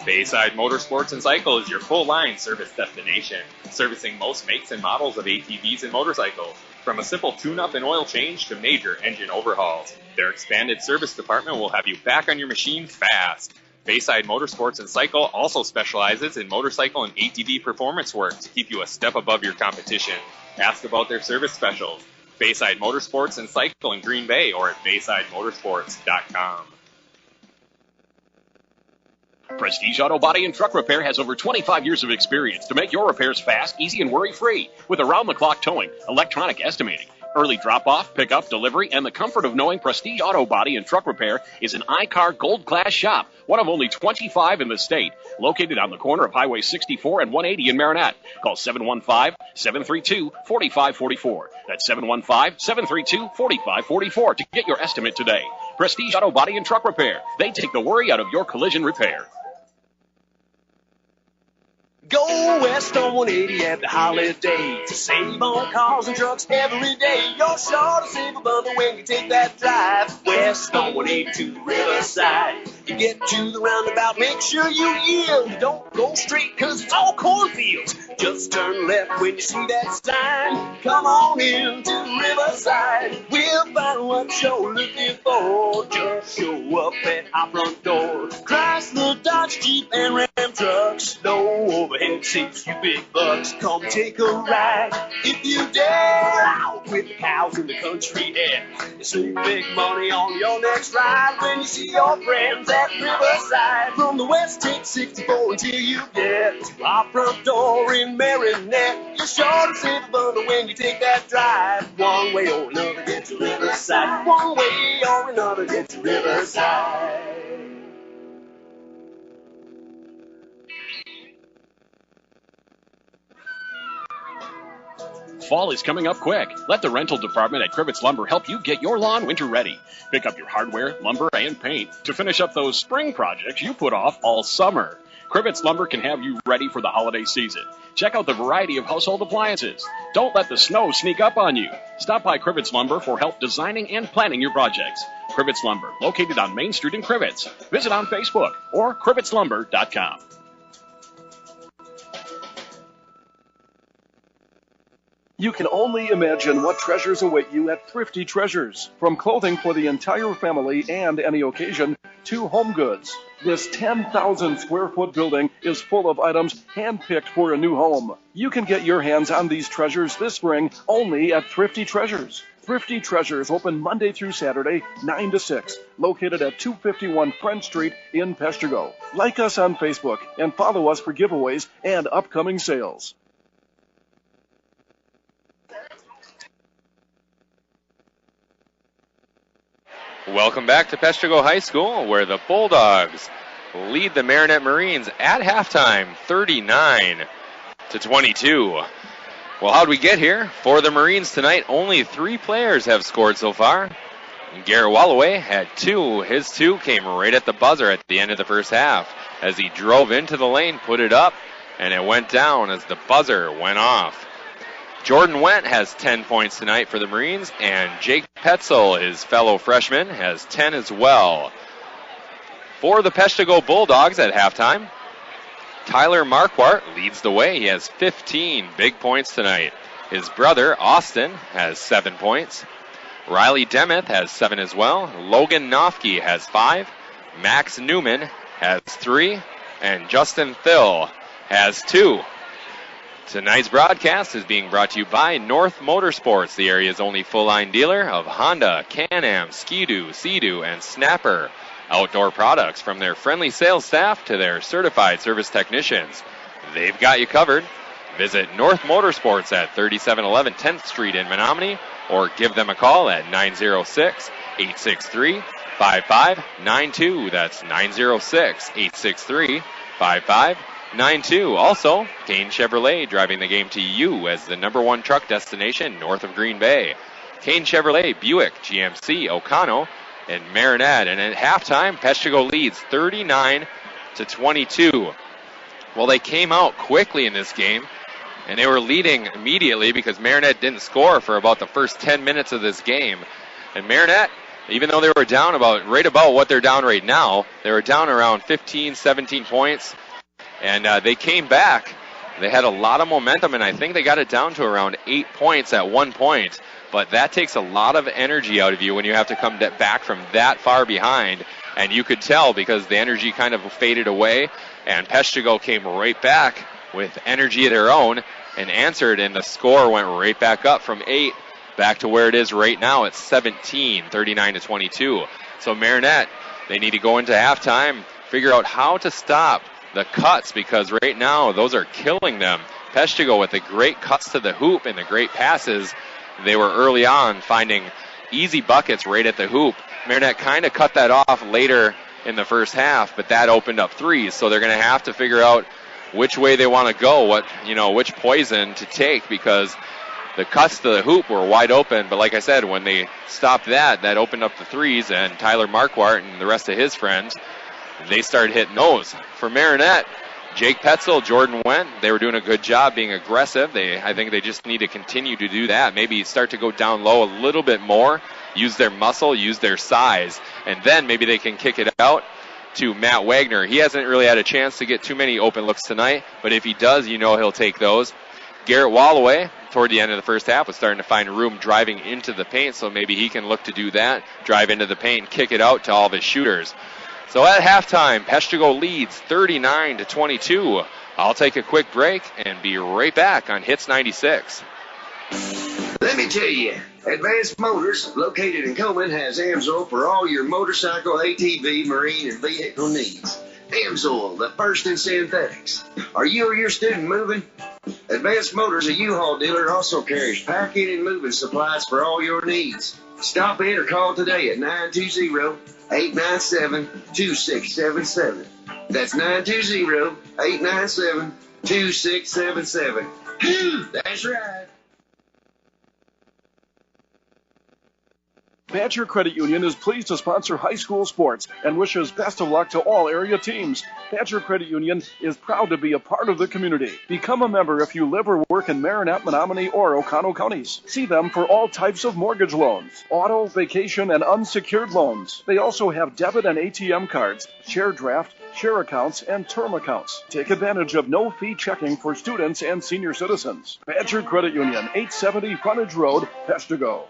Bayside Motorsports and Cycle is your full-line service destination, servicing most makes and models of ATVs and motorcycles, from a simple tune-up and oil change to major engine overhauls. Their expanded service department will have you back on your machine fast. Bayside Motorsports and Cycle also specializes in motorcycle and ATV performance work to keep you a step above your competition. Ask about their service specials. Bayside Motorsports and Cycle in Green Bay or at BaysideMotorsports.com. Prestige Auto Body and Truck Repair has over 25 years of experience to make your repairs fast, easy, and worry-free. With around-the-clock towing, electronic estimating, early drop-off, pickup, delivery, and the comfort of knowing Prestige Auto Body and Truck Repair is an iCar Gold Class shop, one of only 25 in the state, located on the corner of Highway 64 and 180 in Marinette. Call 715-732-4544. That's 715-732-4544 to get your estimate today. Prestige Auto Body and Truck Repair. They take the worry out of your collision repair. Go west on 180 at the holidays to save on cars and trucks every day. You're sure to save a bundle when you take that drive west on 180 to Riverside. You get to the roundabout, make sure you yield. You don't go straight cause it's all cornfields. Just turn left when you see that sign. Come on in to Riverside. We'll find what you're looking for. Just show up at our front door. Chrysler, Dodge, Jeep, and Ram trucks. No overhead seats, you big bucks. Come take a ride if you dare. Out with the cows in the country air. You save big money on your next ride when you see your friends at Riverside. From the west, take 64 until you get to our front door in Marinette. You're sure to save a bundle when you take that drive. One way or another, get to Riverside. One way or another, get to Riverside. Fall is coming up quick. Let the rental department at Crivets Lumber help you get your lawn winter ready. Pick up your hardware, lumber, and paint to finish up those spring projects you put off all summer. Crivets Lumber can have you ready for the holiday season. Check out the variety of household appliances. Don't let the snow sneak up on you. Stop by Crivets Lumber for help designing and planning your projects. Crivets Lumber, located on Main Street in Crivets. Visit on Facebook or crivetslumber.com. You can only imagine what treasures await you at Thrifty Treasures. From clothing for the entire family and any occasion to home goods. This 10,000 square foot building is full of items handpicked for a new home. You can get your hands on these treasures this spring only at Thrifty Treasures. Thrifty Treasures open Monday through Saturday, 9 to 6, located at 251 French Street in Peshtigo. Like us on Facebook and follow us for giveaways and upcoming sales. Welcome back to Peshtigo High School, where the Bulldogs lead the Marinette Marines at halftime, 39-22. Well, how'd we get here? For the Marines tonight, only 3 players have scored so far. Garrett Walloway had 2. His 2 came right at the buzzer at the end of the first half as he drove into the lane, put it up, and it went down as the buzzer went off. Jordan Wendt has 10 points tonight for the Marines, and Jake Petzel, his fellow freshman, has 10 as well. For the Peshtigo Bulldogs at halftime, Tyler Marquardt leads the way. He has 15 big points tonight. His brother, Austin, has 7 points. Riley Demuth has 7 as well. Logan Nofke has 5. Max Newman has 3. And Justin Thill has 2. Tonight's broadcast is being brought to you by North Motorsports, the area's only full-line dealer of Honda, Can-Am, Ski-Doo, Sea-Doo, and Snapper outdoor products. From their friendly sales staff to their certified service technicians, they've got you covered. Visit North Motorsports at 3711 10th Street in Menominee, or give them a call at 906-863-5592. That's 906-863-5592. 9-2. Also, Kane Chevrolet driving the game to you as the #1 truck destination north of Green Bay. Kane Chevrolet, Buick, GMC, Ocano, and Marinette. And at halftime, Peshtigo leads 39-22. Well, they came out quickly in this game, and they were leading immediately because Marinette didn't score for about the first 10 minutes of this game. And Marinette, even though they were down right about what they're down right now, they were down around 15, 17 points. And they came back. They had a lot of momentum, and I think they got it down to around 8 points at one point. But that takes a lot of energy out of you when you have to come back from that far behind. And you could tell because the energy kind of faded away, and Peshtigo came right back with energy of their own and answered, and the score went right back up from 8 back to where it is right now at 17, 39-22. So Marinette, they need to go into halftime, figure out how to stop the cuts, because right now those are killing them. Peshtigo with the great cuts to the hoop and the great passes. They were early on finding easy buckets right at the hoop. Marinette kind of cut that off later in the first half, but that opened up threes. So they're going to have to figure out which way they want to go, which poison to take, because the cuts to the hoop were wide open. But like I said, when they stopped that opened up the threes, and Tyler Marquardt and the rest of his friends, they started hitting those. For Marinette, Jake Petzel, Jordan Wendt, they were doing a good job being aggressive. I think they just need to continue to do that. Maybe start to go down low a little bit more, use their muscle, use their size, and then maybe they can kick it out to Matt Wagner. He hasn't really had a chance to get too many open looks tonight, but if he does, he'll take those. Garrett Walloway, toward the end of the first half, was starting to find room driving into the paint, so maybe he can look to do that, drive into the paint, kick it out to all of his shooters. So at halftime, Peshtigo leads 39-22. I'll take a quick break and be right back on Hits 96. Let me tell you, Advanced Motors, located in Coleman, has AMSOIL for all your motorcycle, ATV, marine, and vehicle needs. AMSOIL, the first in synthetics. Are you or your student moving? Advanced Motors, a U-Haul dealer, also carries packing and moving supplies for all your needs. Stop in or call today at 920-897-2677. That's 920-897-2677. That's right. Badger Credit Union is pleased to sponsor high school sports and wishes best of luck to all area teams. Badger Credit Union is proud to be a part of the community. Become a member if you live or work in Marinette, Menominee, or Oconto counties. See them for all types of mortgage loans, auto, vacation, and unsecured loans. They also have debit and ATM cards, share draft, share accounts, and term accounts. Take advantage of no-fee checking for students and senior citizens. Badger Credit Union, 870 Frontage Road, Peshtigo.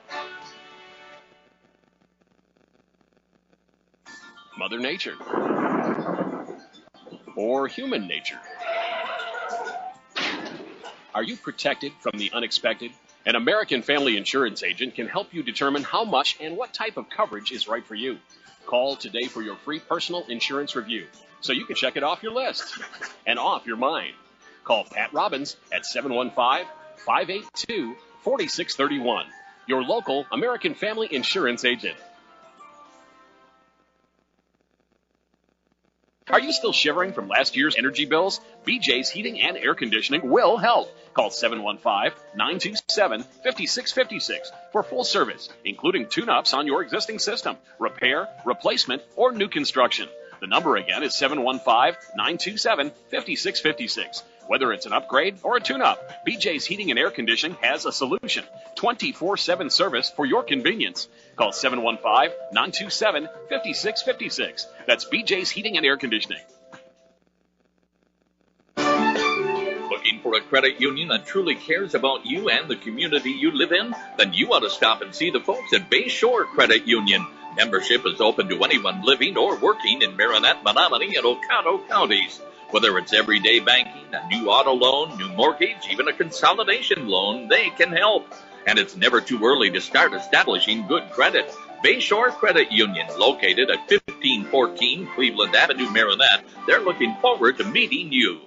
Mother Nature, or human nature? Are you protected from the unexpected? An American Family Insurance agent can help you determine how much and what type of coverage is right for you. Call today for your free personal insurance review so you can check it off your list and off your mind. Call Pat Robbins at 715-582-4631, your local American Family Insurance agent. Are you still shivering from last year's energy bills? BJ's Heating and Air Conditioning will help. Call 715-927-5656 for full service, including tune-ups on your existing system, repair, replacement, or new construction. The number again is 715-927-5656. Whether it's an upgrade or a tune-up, BJ's Heating and Air Conditioning has a solution. 24/7 service for your convenience. Call 715-927-5656. That's BJ's Heating and Air Conditioning. Looking for a credit union that truly cares about you and the community you live in? Then you ought to stop and see the folks at Bayshore Credit Union. Membership is open to anyone living or working in Marinette, Menominee, and Oconto counties. Whether it's everyday banking, a new auto loan, new mortgage, even a consolidation loan, they can help. And it's never too early to start establishing good credit. Bayshore Credit Union, located at 1514 Cleveland Avenue, Marinette. They're looking forward to meeting you.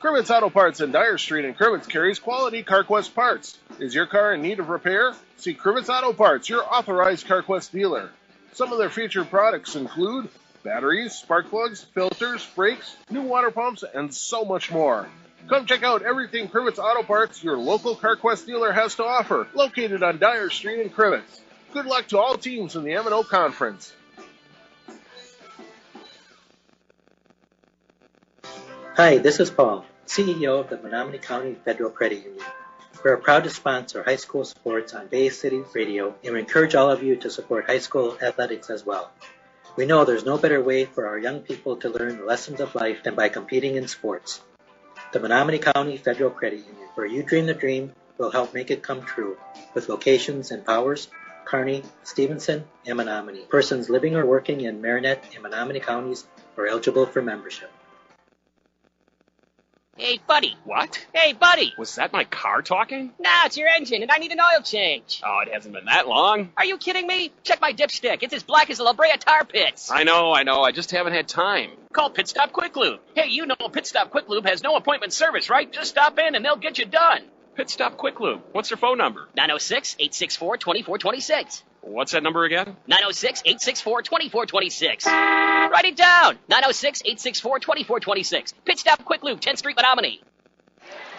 Kermit's Auto Parts in Dyer Street and Kermit's carries quality CarQuest parts. Is your car in need of repair? See Kermit's Auto Parts, your authorized CarQuest dealer. Some of their featured products include batteries, spark plugs, filters, brakes, new water pumps, and so much more. Come check out everything Kermit's Auto Parts, your local CarQuest dealer, has to offer, located on Dyer Street in Kermit's. Good luck to all teams in the M&O Conference. Hi, this is Paul, CEO of the Menominee County Federal Credit Union. We are proud to sponsor high school sports on Bay City Radio, and we encourage all of you to support high school athletics as well. We know there's no better way for our young people to learn the lessons of life than by competing in sports. The Menominee County Federal Credit Union, where you dream the dream, will help make it come true, with locations in Powers, Kearney, Stevenson, and Menominee. Persons living or working in Marinette and Menominee counties are eligible for membership. Hey, buddy. What? Hey, buddy. Was that my car talking? Nah, it's your engine, and I need an oil change. Oh, it hasn't been that long. Are you kidding me? Check my dipstick. It's as black as the La Brea tar pits. I know. I just haven't had time. Call Pit Stop Quick Lube. Hey, you know Pit Stop Quick Lube has no appointment service, right? Just stop in and they'll get you done. Pit Stop Quick Lube. What's their phone number? 906-864-2426. What's that number again? 906-864-2426. Write it down. 906-864-2426. Pit Stop Quick Lube, 10th Street, Menominee.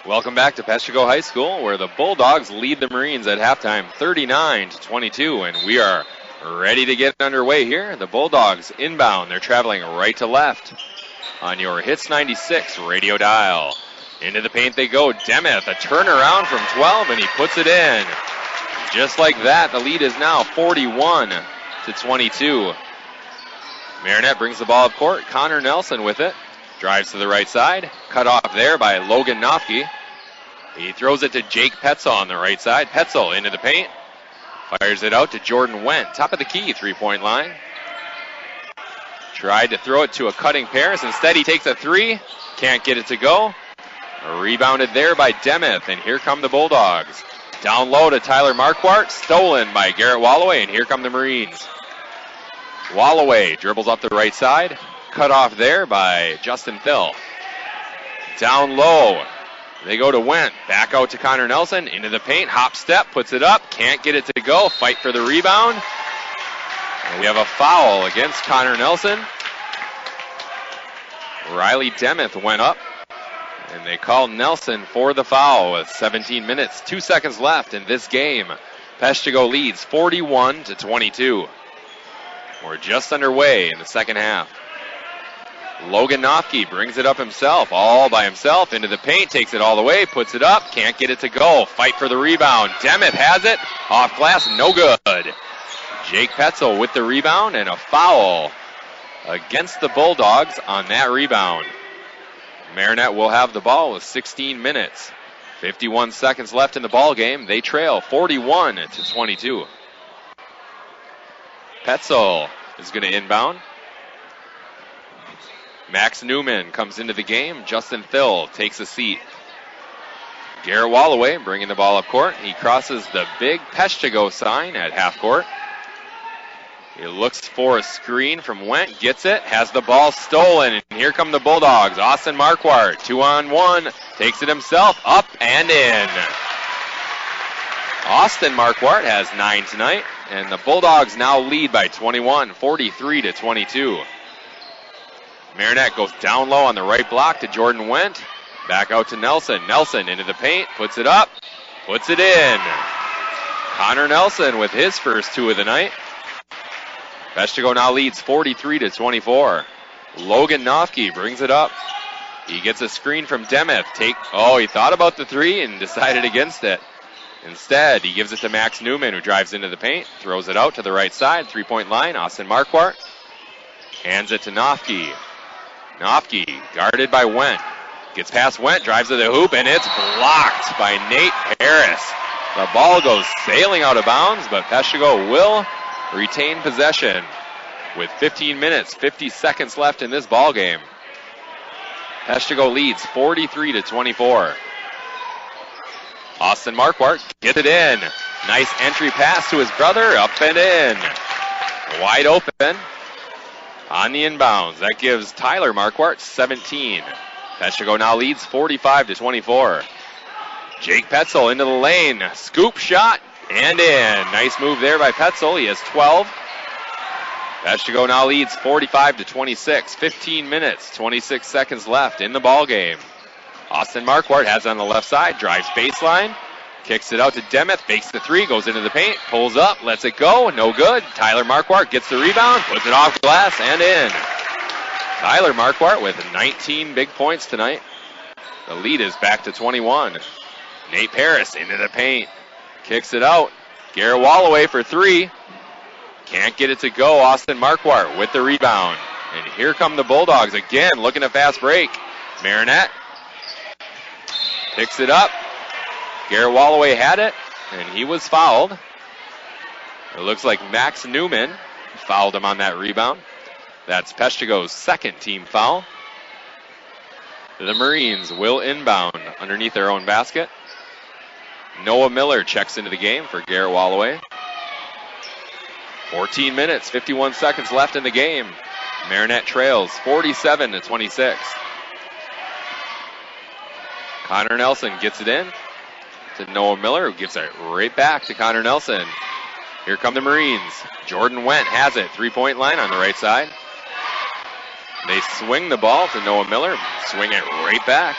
Welcome back to Peshtigo High School, where the Bulldogs lead the Marines at halftime 39-22, and we are ready to get underway here. The Bulldogs inbound. They're traveling right to left on your Hits 96 radio dial. Into the paint they go. Demuth, a turnaround from 12, and he puts it in. Just like that, the lead is now 41-22. Marinette brings the ball up court. Connor Nelson with it. Drives to the right side. Cut off there by Logan Nofke. He throws it to Jake Petzel on the right side. Petzel into the paint. Fires it out to Jordan Wendt. Top of the key, three-point line. Tried to throw it to a cutting Paris. Instead, he takes a three. Can't get it to go. Rebounded there by Demuth. And here come the Bulldogs. Down low to Tyler Marquardt. Stolen by Garrett Walloway. And here come the Marines. Walloway dribbles up the right side. Cut off there by Justin Thill. Down low. They go to Wendt. Back out to Connor Nelson. Into the paint. Hop step. Puts it up. Can't get it to go. Fight for the rebound. And we have a foul against Connor Nelson. Riley Demuth went up. And they call Nelson for the foul with 17 minutes, 2 seconds left in this game. Peshtigo leads 41-22. We're just underway in the second half. Logan Nofke brings it up himself, all by himself, into the paint, takes it all the way, puts it up, can't get it to go. Fight for the rebound. Demuth has it, off glass, no good. Jake Petzel with the rebound and a foul against the Bulldogs on that rebound. Marinette will have the ball with 16 minutes. 51 seconds left in the ball game. They trail 41-22. Petzel is going to inbound. Max Newman comes into the game. Justin Thill takes a seat. Garrett Wallaway bringing the ball up court. He crosses the big Peshtigo sign at half court. He looks for a screen from Went, gets it, has the ball stolen, and here come the Bulldogs. Austin Marquardt, 2-on-1, takes it himself, up and in. Austin Marquardt has 9 tonight, and the Bulldogs now lead by 21, 43-22. Marinette goes down low on the right block to Jordan Went. Back out to Nelson. Nelson into the paint, puts it up, puts it in. Connor Nelson with his first 2 of the night. Peshtigo now leads 43-24. Logan Nofke brings it up. He gets a screen from Demuth. He thought about the 3 and decided against it. Instead, he gives it to Max Newman, who drives into the paint, throws it out to the right side, 3-point line. Austin Marquardt hands it to Nofke. Nofke guarded by Went. Gets past Went, drives to the hoop, and it's blocked by Nate Harris. The ball goes sailing out of bounds, but Peshtigo will retain possession with 15 minutes, 50 seconds left in this ball game. Peshtigo leads 43-24. Austin Marquardt gets it in. Nice entry pass to his brother, up and in. Wide open on the inbounds. That gives Tyler Marquardt 17. Peshtigo now leads 45-24. Jake Petzel into the lane. Scoop shot and in. Nice move there by Petzel. He has 12. Peshtigo now leads 45-26. 15 minutes, 26 seconds left in the ball game. Austin Marquardt has it on the left side, drives baseline, kicks it out to Demuth, fakes the 3, goes into the paint, pulls up, lets it go, no good. Tyler Marquardt gets the rebound, puts it off glass and in. Tyler Marquardt with 19 big points tonight. The lead is back to 21. Nate Paris into the paint, kicks it out. Garrett Wallaway for 3. Can't get it to go. Austin Marquardt with the rebound. And here come the Bulldogs again, looking to fast break. Marinette picks it up. Garrett Wallaway had it, and he was fouled. It looks like Max Newman fouled him on that rebound. That's Peshtigo's second team foul. The Marines will inbound underneath their own basket. Noah Miller checks into the game for Garrett Wallaway. 14 minutes, 51 seconds left in the game. Marinette trails 47-26. Connor Nelson gets it in to Noah Miller, who gives it right back to Connor Nelson. Here come the Marines. Jordan Went has it. 3-point line on the right side. They swing the ball to Noah Miller. Swing it right back.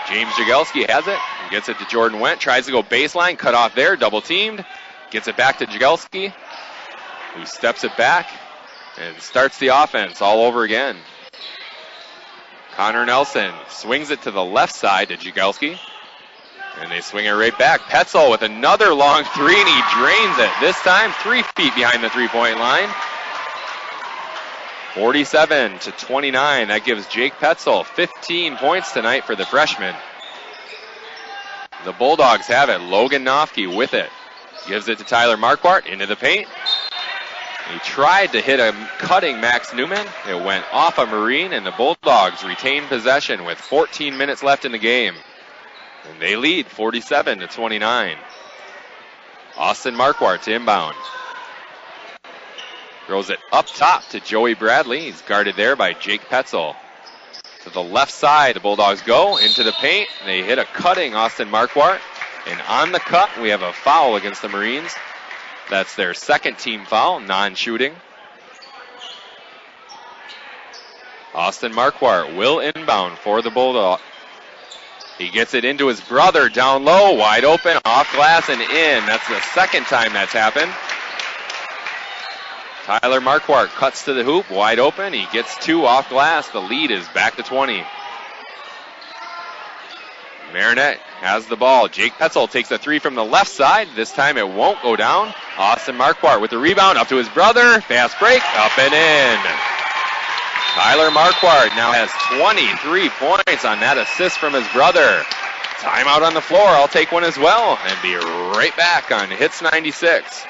James Jagelski has it. Gets it to Jordan Went. Tries to go baseline. Cut off there. Double teamed. Gets it back to Jagelski, who steps it back and starts the offense all over again. Connor Nelson swings it to the left side to Jagelski. And they swing it right back. Petzel with another long 3, and he drains it. This time 3 feet behind the 3-point line. 47-29. That gives Jake Petzel 15 points tonight for the freshman. The Bulldogs have it. Logan Nofke with it. Gives it to Tyler Marquardt into the paint. He tried to hit a cutting Max Newman. It went off a Marine, and the Bulldogs retain possession with 14 minutes left in the game. And they lead 47-29. Austin Marquardt to inbound. Throws it up top to Joey Bradley. He's guarded there by Jake Petzel. To the left side, the Bulldogs go into the paint. They hit a cutting Austin Marquardt. And on the cut, we have a foul against the Marines. That's their second team foul, non-shooting. Austin Marquardt will inbound for the Bulldogs. He gets it into his brother down low, wide open, off glass and in. That's the second time that's happened. Tyler Marquardt cuts to the hoop, wide open. He gets 2 off glass. The lead is back to 20. Marinette has the ball. Jake Petzel takes a 3 from the left side. This time it won't go down. Austin Marquardt with the rebound up to his brother. Fast break, up and in. Tyler Marquardt now has 23 points on that assist from his brother. Timeout on the floor. I'll take one as well and be right back on Hits 96.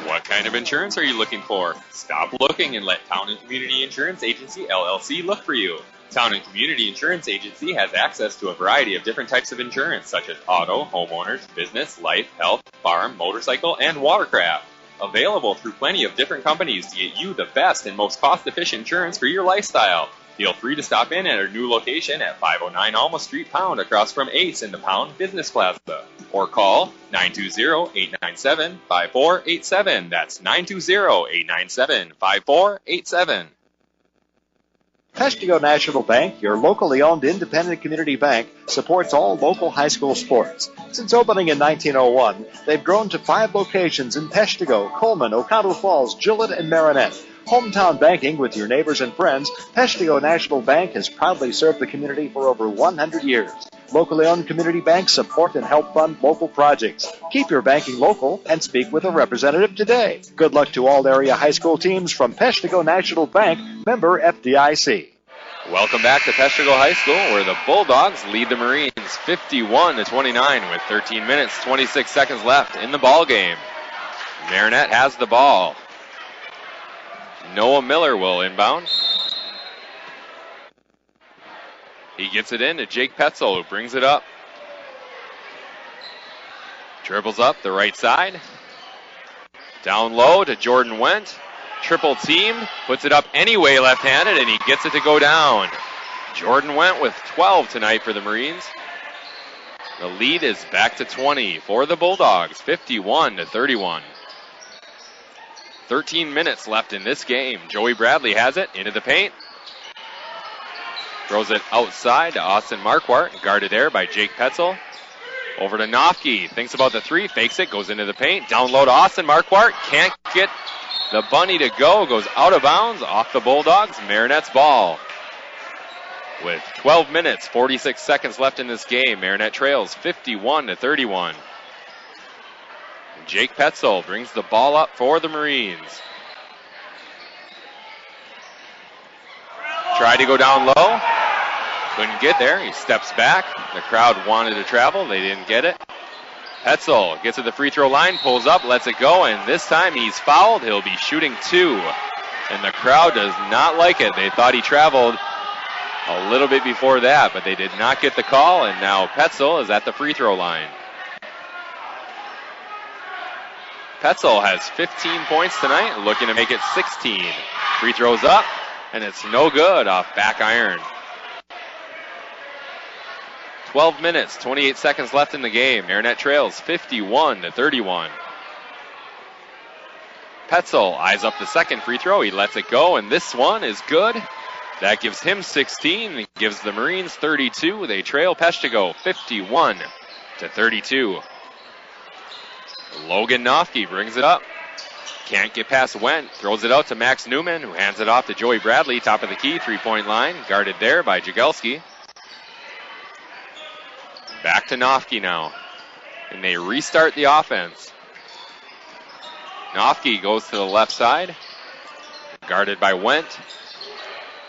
What kind of insurance are you looking for? Stop looking and let Town and Community Insurance Agency, LLC, look for you. Town and Community Insurance Agency has access to a variety of different types of insurance, such as auto, homeowners, business, life, health, farm, motorcycle, and watercraft. Available through plenty of different companies to get you the best and most cost-efficient insurance for your lifestyle. Feel free to stop in at our new location at 509 Alma Street, Pound, across from Ace in the Pound Business Plaza. Or call 920-897-5487. That's 920-897-5487. Peshtigo National Bank, your locally owned independent community bank, supports all local high school sports. Since opening in 1901, they've grown to 5 locations in Peshtigo, Coleman, Oconto Falls, Gillett, and Marinette. Hometown banking with your neighbors and friends, Peshtigo National Bank has proudly served the community for over 100 years. Locally owned community banks support and help fund local projects. Keep your banking local and speak with a representative today. Good luck to all area high school teams from Peshtigo National Bank, member FDIC. Welcome back to Peshtigo High School, where the Bulldogs lead the Marines 51-29 with 13 minutes, 26 seconds left in the ball game. Marinette has the ball. Noah Miller will inbound. He gets it in to Jake Petzel, who brings it up. Dribbles up the right side. Down low to Jordan Wendt. Triple teamed, puts it up anyway left-handed, and he gets it to go down. Jordan Wendt with 12 tonight for the Marines. The lead is back to 20 for the Bulldogs, 51-31. 13 minutes left in this game. Joey Bradley has it into the paint. Throws it outside to Austin Marquardt, guarded there by Jake Petzel. Over to Nofke, thinks about the 3, fakes it, goes into the paint. Down low to Austin Marquardt, can't get the bunny to go, goes out of bounds, off the Bulldogs. Marinette's ball. With 12 minutes, 46 seconds left in this game, Marinette trails 51-31. Jake Petzel brings the ball up for the Marines. Tried to go down low. Couldn't get there. He steps back. The crowd wanted to travel. They didn't get it. Petzel gets to the free throw line, pulls up, lets it go, and this time he's fouled. He'll be shooting 2. And the crowd does not like it. They thought he traveled a little bit before that, but they did not get the call, and now Petzel is at the free throw line. Petzel has 15 points tonight, looking to make it 16. Free throws up, and it's no good off back iron. 12 minutes, 28 seconds left in the game. Marinette trails 51-31. Petzel eyes up the second free throw. He lets it go, and this one is good. That gives him 16 and gives the Marines 32. They trail Peshtigo 51-32. Logan Nofke brings it up. Can't get past Wendt. Throws it out to Max Newman, who hands it off to Joey Bradley. Top of the key, three-point line. Guarded there by Jagelski. Back to Nofke now. And they restart the offense. Nofke goes to the left side. Guarded by Wendt.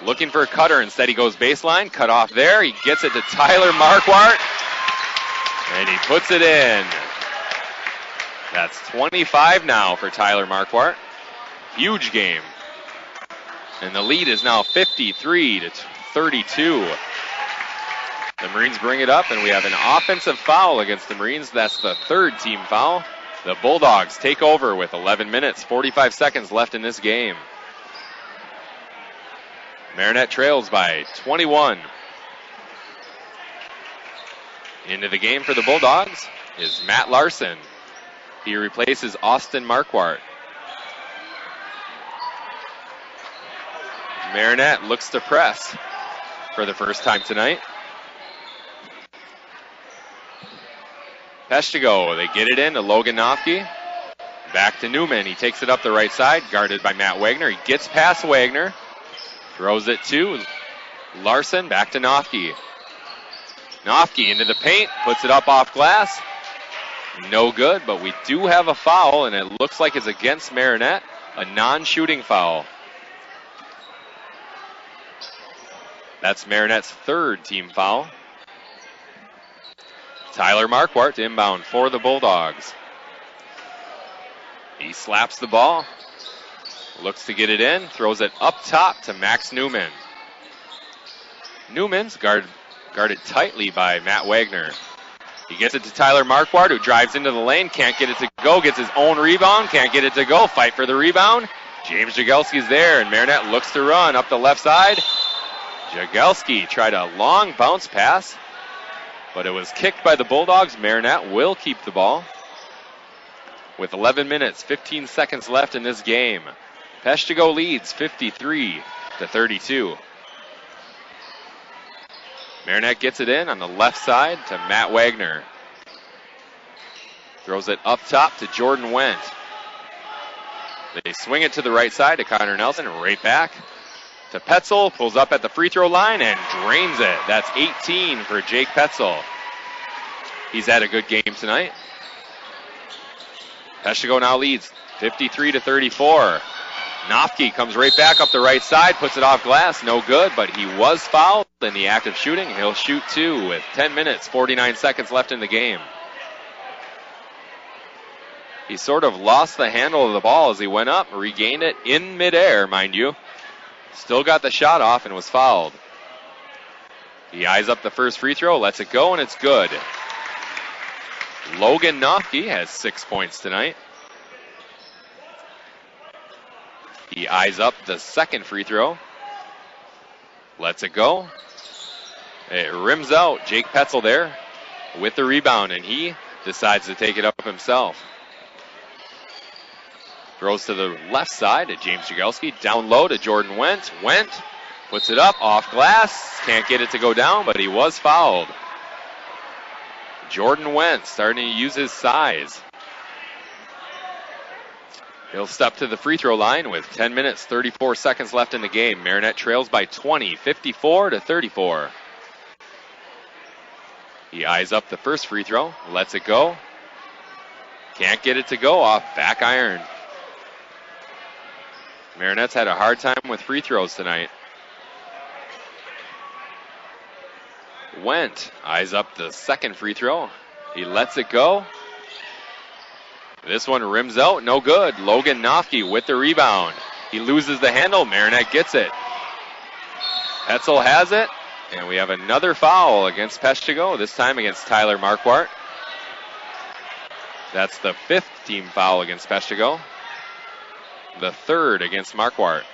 Looking for a cutter. Instead he goes baseline. Cut off there. He gets it to Tyler Marquardt. And he puts it in. That's 25 now for Tyler Marquardt. Huge game. And the lead is now 53-32. The Marines bring it up, and we have an offensive foul against the Marines. That's the third team foul. The Bulldogs take over with 11 minutes, 45 seconds left in this game. Marinette trails by 21. Into the game for the Bulldogs is Matt Larson. He replaces Austin Marquardt. Marinette looks to press for the first time tonight. Peshtigo, they get it in to Logan Nofke. Back to Newman. He takes it up the right side, guarded by Matt Wagner. He gets past Wagner. Throws it to Larson. Back to Nofke. Nofke into the paint. Puts it up off glass. No good, but we do have a foul, and it looks like it's against Marinette. A non-shooting foul. That's Marinette's third team foul. Tyler Marquardt inbound for the Bulldogs. He slaps the ball, looks to get it in, throws it up top to Max Newman. Newman's guarded tightly by Matt Wagner. He gets it to Tyler Marquardt, who drives into the lane, can't get it to go, gets his own rebound, can't get it to go, fight for the rebound. James Jagelski's there, and Marinette looks to run up the left side. Jagelski tried a long bounce pass, but it was kicked by the Bulldogs. Marinette will keep the ball. With 11 minutes, 15 seconds left in this game, Peshtigo leads 53-32. Marinette gets it in on the left side to Matt Wagner. Throws it up top to Jordan Wendt. They swing it to the right side to Connor Nelson, right back to Petzel, pulls up at the free throw line and drains it. That's 18 for Jake Petzel. He's had a good game tonight. Peshtigo now leads 53-34. Nofke comes right back up the right side, puts it off glass, no good, but he was fouled in the act of shooting. He'll shoot two with 10 minutes, 49 seconds left in the game. He sort of lost the handle of the ball as he went up, regained it in midair, mind you. Still got the shot off and was fouled. He eyes up the first free throw, lets it go, and it's good. Logan Nofke has 6 points tonight. He eyes up the second free throw. Lets it go. It rims out. Jake Petzel there with the rebound, and he decides to take it up himself. Throws to the left side to James Jagelski. Down low to Jordan Wendt. Wendt puts it up off glass. Can't get it to go down, but he was fouled. Jordan Wendt starting to use his size. He'll step to the free throw line with 10 minutes, 34 seconds left in the game. Marinette trails by 20, 54-34. He eyes up the first free throw, lets it go. Can't get it to go off back iron. Marinette's had a hard time with free throws tonight. Wendt eyes up the second free throw. He lets it go. This one rims out, no good. Logan Nofke with the rebound. He loses the handle, Marinette gets it. Petzel has it, and we have another foul against Peshtigo, this time against Tyler Marquardt. That's the fifth team foul against Peshtigo. The third against Marquardt.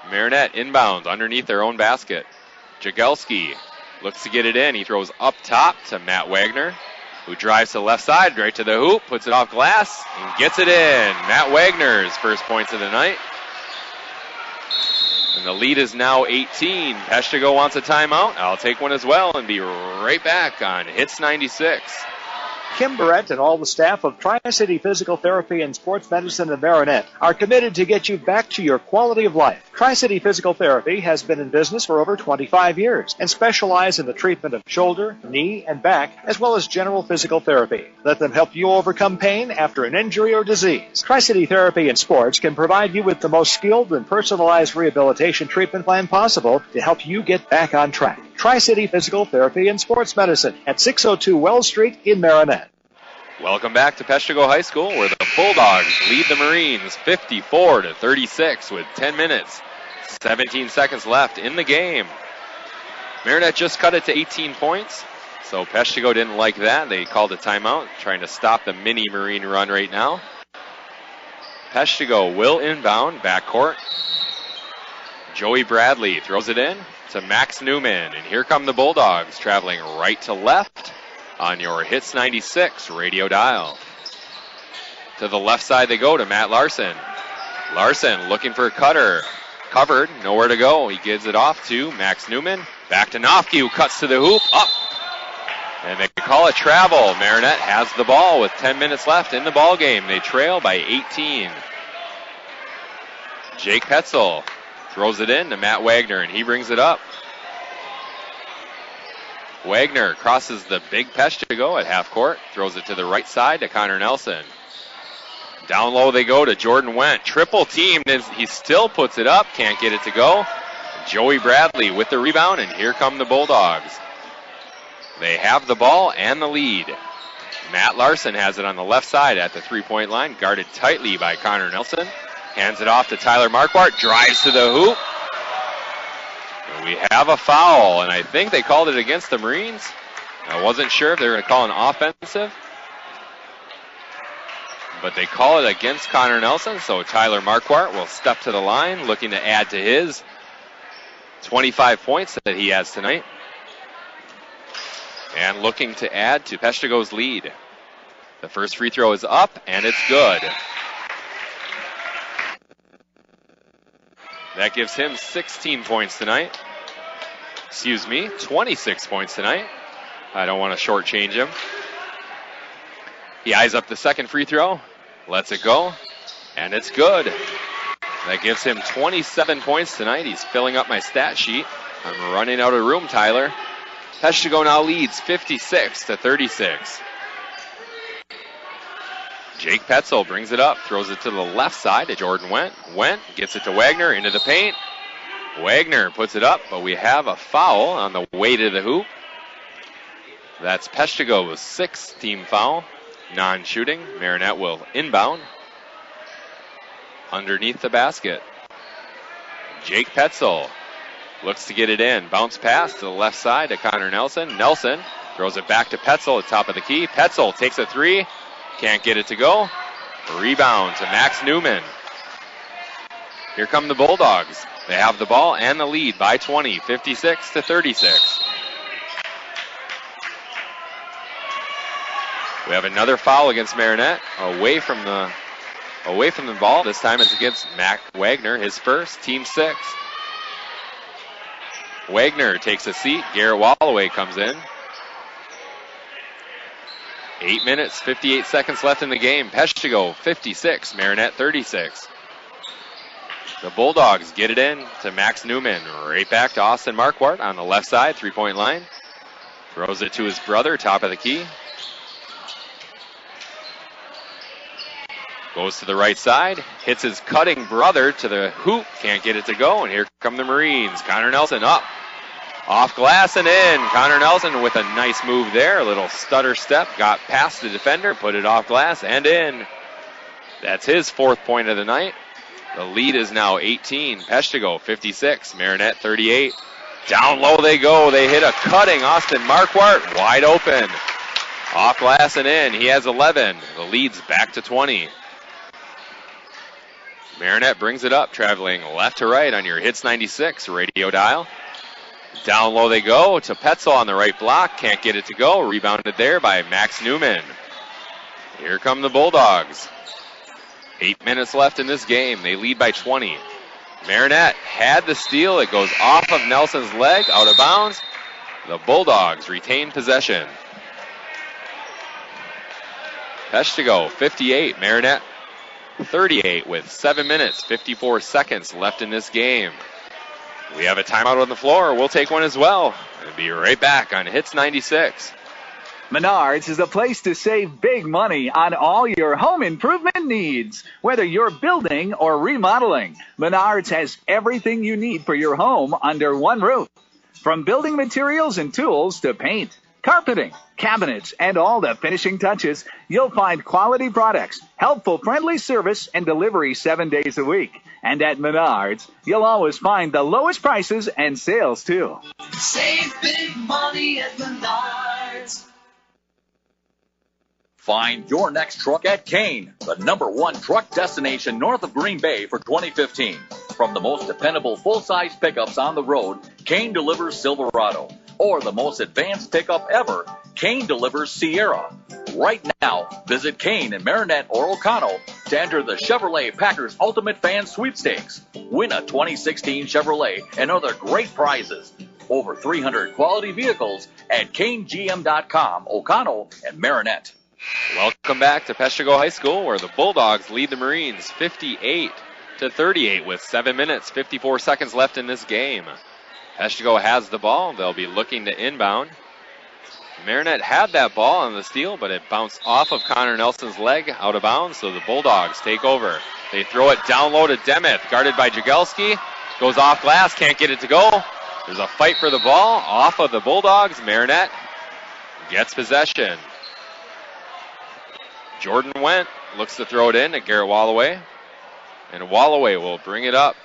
Marinette inbounds underneath their own basket. Jagelski looks to get it in. He throws up top to Matt Wagner, who drives to the left side, right to the hoop, puts it off glass, and gets it in. Matt Wagner's first points of the night. And the lead is now 18. Peshtigo wants a timeout. I'll take one as well and be right back on Hits 96. Kim Barrett and all the staff of Tri-City Physical Therapy and Sports Medicine in Marinette are committed to get you back to your quality of life. Tri-City Physical Therapy has been in business for over 25 years and specialize in the treatment of shoulder, knee, and back, as well as general physical therapy. Let them help you overcome pain after an injury or disease. Tri-City Therapy and Sports can provide you with the most skilled and personalized rehabilitation treatment plan possible to help you get back on track. Tri-City Physical Therapy and Sports Medicine at 602 Wells Street in Marinette. Welcome back to Peshtigo High School, where the Bulldogs lead the Marines 54-36 with 10 minutes, 17 seconds left in the game. Marinette just cut it to 18 points, so Peshtigo didn't like that. They called a timeout, trying to stop the mini Marine run right now. Peshtigo will inbound backcourt. Joey Bradley throws it in to Max Newman, and here come the Bulldogs traveling right to left on your Hits 96 radio dial. To the left side they go to Matt Larson. Larson looking for a cutter. Covered, nowhere to go. He gives it off to Max Newman. Back to Nofke, who cuts to the hoop. Up. And they call it travel. Marinette has the ball with 10 minutes left in the ball game. They trail by 18. Jake Petzel throws it in to Matt Wagner, and he brings it up. Wagner crosses the big peshtigo at half court, throws it to the right side to Connor Nelson. Down low they go to Jordan Wendt. Triple teamed, and he still puts it up. Can't get it to go. Joey Bradley with the rebound, and here come the Bulldogs. They have the ball and the lead. Matt Larson has it on the left side at the three-point line, guarded tightly by Connor Nelson. Hands it off to Tyler Marquardt, drives to the hoop. And we have a foul, and I think they called it against the Marines. I wasn't sure if they were going to call an offensive, but they call it against Connor Nelson, so Tyler Marquardt will step to the line, looking to add to his 25 points that he has tonight, and looking to add to peshtigo's lead. The first free throw is up, and it's good. That gives him 16 points tonight. 26 points tonight. I don't want to shortchange him. He eyes up the second free throw, lets it go, and it's good. That gives him 27 points tonight. He's filling up my stat sheet. I'm running out of room, Tyler. Peshtigo now leads 56-36. Jake Petzel brings it up, throws it to the left side to Jordan Wendt. Wendt gets it to Wagner into the paint. Wagner puts it up, but we have a foul on the way to the hoop. That's Peshtigo's sixth team foul. Non-shooting. Marinette will inbound underneath the basket. Jake Petzel looks to get it in. Bounce pass to the left side to Connor Nelson. Nelson throws it back to Petzel at top of the key. Petzel takes a three. Can't get it to go. Rebound to Max Newman. Here come the Bulldogs. They have the ball and the lead by 20, 56-36. We have another foul against Marinette, away from the ball. This time it's against Mac Wagner, his first, team 6. Wagner takes a seat. Garrett Walloway comes in. 8 minutes, 58 seconds left in the game. Peshtigo 56, Marinette 36. The Bulldogs get it in to Max Newman. Right back to Austin Marquardt on the left side, three-point line. Throws it to his brother, top of the key. Goes to the right side, hits his cutting brother to the hoop. Can't get it to go, and here come the Marines. Connor Nelson up. Off glass and in. Connor Nelson with a nice move there. A little stutter step. Got past the defender, put it off glass and in. That's his 4th point of the night. The lead is now 18. Peshtigo 56. Marinette 38. Down low they go. They hit a cutting. Austin Marquardt wide open. Off glass and in. He has 11. The lead's back to 20. Marinette brings it up, traveling left to right on your Hits 96 radio dial. Down low they go to Petzel on the right block. Can't get it to go. Rebounded there by Max Newman. Here come the Bulldogs. 8 minutes left in this game. They lead by 20. Marinette had the steal. It goes off of Nelson's leg, out of bounds. The Bulldogs retain possession. Peshtigo 58. Marinette 38 with 7 minutes, 54 seconds left in this game. We have a timeout on the floor. We'll take one as well. And be right back on Hits 96. Menards is the place to save big money on all your home improvement needs. Whether you're building or remodeling, Menards has everything you need for your home under one roof. From building materials and tools to paint, carpeting, cabinets, and all the finishing touches, you'll find quality products, helpful, friendly service, and delivery 7 days a week. And at Menards, you'll always find the lowest prices and sales, too. Save big money at Menards. Find your next truck at Kane, the #1 truck destination north of Green Bay for 2015. From the most dependable full-size pickups on the road, Kane delivers Silverado. Or the most advanced pickup ever, Kane delivers Sierra. Right now, visit Kane in Marinette or O'Connell to enter the Chevrolet Packers Ultimate Fan Sweepstakes. Win a 2016 Chevrolet and other great prizes. Over 300 quality vehicles at KaneGM.com, O'Connell and Marinette. Welcome back to Peshtigo High School, where the Bulldogs lead the Marines 58-38 with 7 minutes, 54 seconds left in this game. Peshtigo has the ball. They'll be looking to inbound. Marinette had that ball on the steal, but it bounced off of Connor Nelson's leg out of bounds, so the Bulldogs take over. They throw it down low to Demuth, guarded by Jagelski. Goes off glass, can't get it to go. There's a fight for the ball off of the Bulldogs. Marinette gets possession. Jordan Wendt looks to throw it in to Garrett Walloway, and Walloway will bring it up.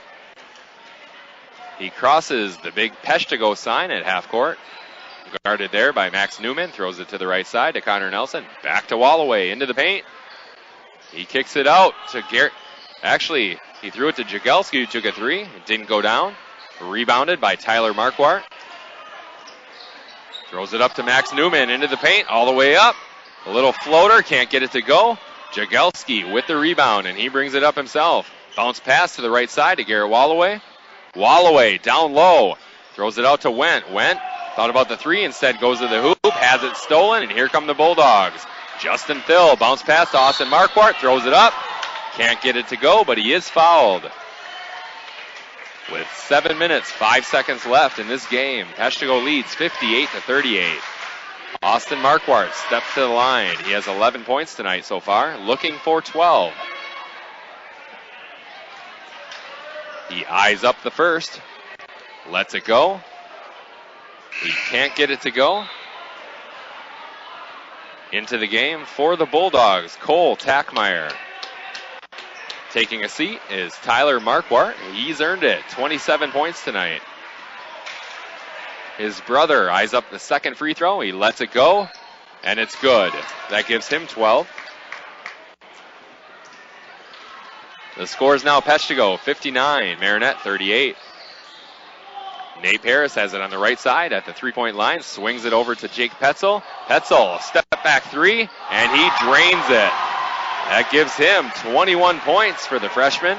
He crosses the big Peshtigo sign at half court. Guarded there by Max Newman. Throws it to the right side to Connor Nelson. Back to Walloway into the paint. He kicks it out to Garrett. Actually, he threw it to Jagelski, who took a three. It didn't go down. Rebounded by Tyler Marquardt. Throws it up to Max Newman into the paint. All the way up. A little floater. Can't get it to go. Jagelski with the rebound, and he brings it up himself. Bounce pass to the right side to Garrett Walloway. Walloway down low. Throws it out to Wendt. Wendt thought about the three, instead goes to the hoop, has it stolen, and here come the Bulldogs. Justin Thill, bounce pass to Austin Marquardt, throws it up. Can't get it to go, but he is fouled. With 7 minutes, 5 seconds left in this game, Peshtigo leads 58-38. Austin Marquardt steps to the line. He has 11 points tonight so far, looking for 12. He eyes up the first, lets it go. He can't get it to go. Into the game for the Bulldogs, Cole Tackmeyer. Taking a seat is Tyler Marquardt. He's earned it, 27 points tonight. His brother eyes up the second free throw. He lets it go, and it's good. That gives him 12. The score is now Peshtigo 59, Marinette 38. Nate Paris has it on the right side at the three-point line, swings it over to Jake Petzel. Petzel, step back three, and he drains it. That gives him 21 points for the freshman.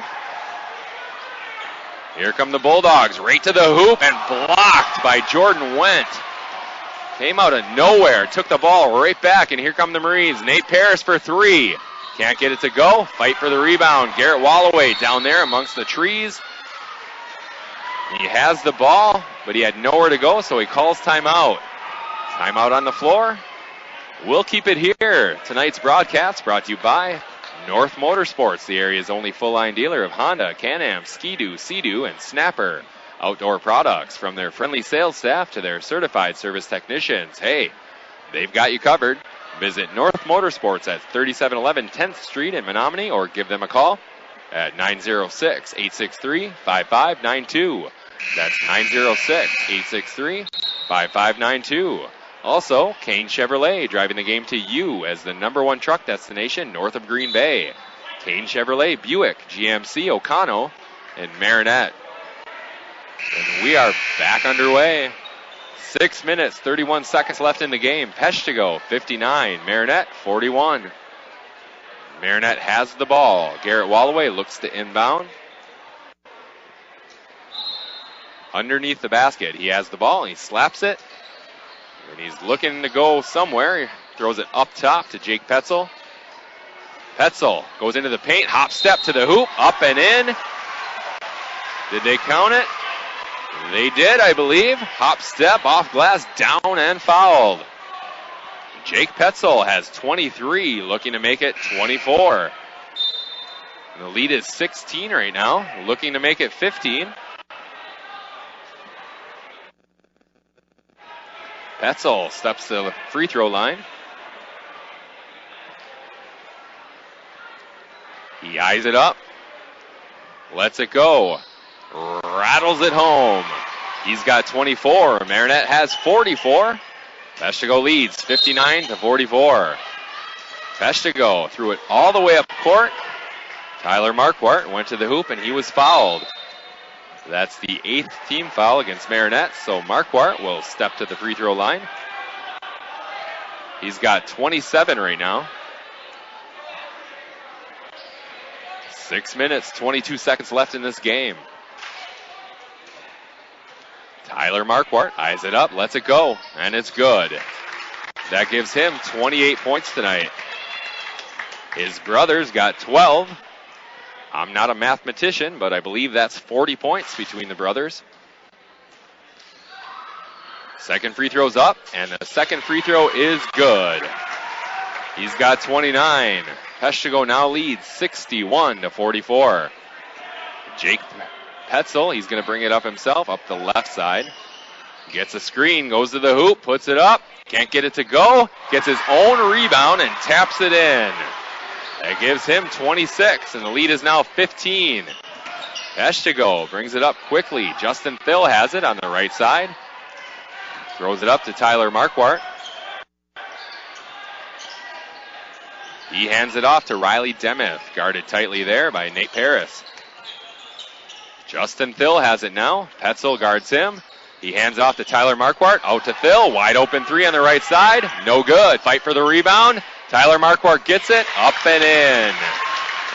Here come the Bulldogs, right to the hoop, and blocked by Jordan Wendt. Came out of nowhere, took the ball right back, and here come the Marines. Nate Paris for three. Can't get it to go. Fight for the rebound. Garrett Walloway down there amongst the trees. He has the ball, but he had nowhere to go, so he calls timeout. Timeout on the floor. We'll keep it here. Tonight's broadcast brought to you by North Motorsports, the area's only full-line dealer of Honda, Can-Am, Ski-Doo, Sea-Doo, and Snapper. Outdoor products, from their friendly sales staff to their certified service technicians. Hey, they've got you covered. Visit North Motorsports at 3711 10th Street in Menominee, or give them a call at 906-863-5592. That's 906-863-5592. Also, Kane Chevrolet, driving the game to you as the #1 truck destination north of Green Bay. Kane Chevrolet, Buick, GMC, O'Connell, and Marinette. And we are back underway. 6 minutes, 31 seconds left in the game. Peshtigo 59, Marinette 41. Marinette has the ball. Garrett Walloway looks to inbound. Underneath the basket, he has the ball. He slaps it. And he's looking to go somewhere. He throws it up top to Jake Petzel. Petzel goes into the paint. Hop step to the hoop. Up and in. Did they count it? They did, I believe. Hop step off glass, down and fouled. Jake Petzel has 23, looking to make it 24. And the lead is 16 right now, looking to make it 15. Petzel steps to the free throw line. He eyes it up. Lets it go. Rattles it home. He's got 24. Marinette has 44. Peshtigo leads 59-44. Peshtigo threw it all the way up court. Tyler Marquardt went to the hoop and he was fouled. That's the 8th team foul against Marinette, so Marquardt will step to the free throw line. He's got 27 right now. 6 minutes, 22 seconds left in this game. Tyler Marquardt eyes it up, lets it go, and it's good. That gives him 28 points tonight. His brothers got 12. I'm not a mathematician, but I believe that's 40 points between the brothers. Second free throw's up, and the second free throw is good. He's got 29. Peshtigo now leads 61-44. Jake Petzel, he's going to bring it up himself, up the left side. Gets a screen, goes to the hoop, puts it up. Can't get it to go. Gets his own rebound and taps it in. That gives him 26, and the lead is now 15. Peshtigo brings it up quickly. Justin Thill has it on the right side. Throws it up to Tyler Marquardt. He hands it off to Riley Demuth, guarded tightly there by Nate Paris. Justin Thill has it now. Petzel guards him. He hands off to Tyler Marquardt. Out to Thill. Wide open three on the right side. No good. Fight for the rebound. Tyler Marquardt gets it. Up and in.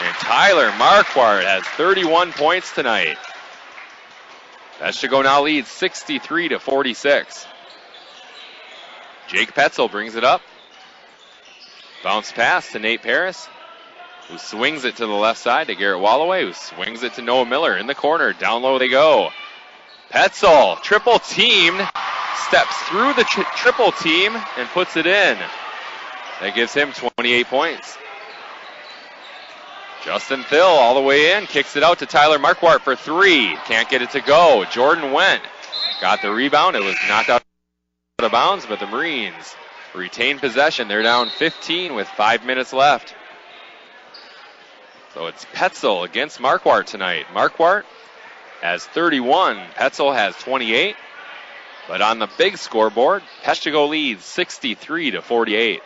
And Tyler Marquardt has 31 points tonight. Peshtigo now leads 63-46. Jake Petzel brings it up. Bounce pass to Nate Paris, who swings it to the left side to Garrett Walloway, who swings it to Noah Miller in the corner. Down low they go. Petzel, triple teamed, steps through the triple team and puts it in. That gives him 28 points. Justin Thill all the way in, kicks it out to Tyler Marquardt for three. Can't get it to go. Jordan Wendt got the rebound. It was knocked out of bounds, but the Marines retain possession. They're down 15 with 5 minutes left. So it's Petzel against Marquardt tonight. Marquardt has 31. Petzel has 28. But on the big scoreboard, Peshtigo leads 63-48.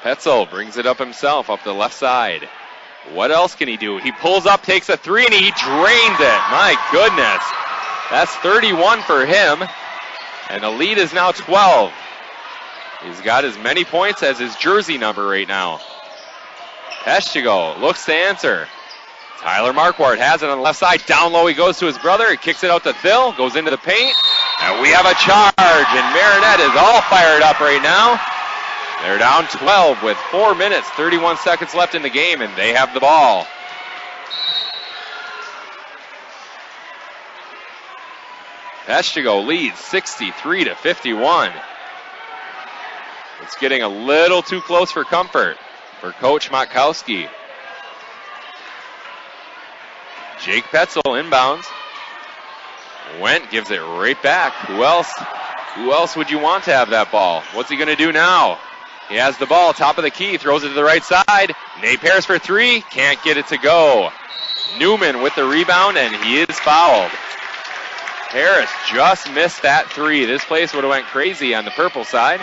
Petzel brings it up himself, up the left side. What else can he do? He pulls up, takes a three, and he drains it. My goodness. That's 31 for him. And the lead is now 12. He's got as many points as his jersey number right now. Peshtigo looks to answer. Tyler Marquardt has it on the left side. Down low he goes to his brother. He kicks it out to Thill. Goes into the paint. And we have a charge. And Marinette is all fired up right now. They're down 12 with 4 minutes, 31 seconds left in the game. And they have the ball. Peshtigo leads 63-51. It's getting a little too close for comfort for Coach Motkowski. Jake Petzel inbounds. Wendt gives it right back. Who else would you want to have that ball? What's he going to do now? He has the ball, top of the key, throws it to the right side. Nate Paris for three, can't get it to go. Newman with the rebound, and he is fouled. Harris just missed that three. This place would have went crazy on the purple side.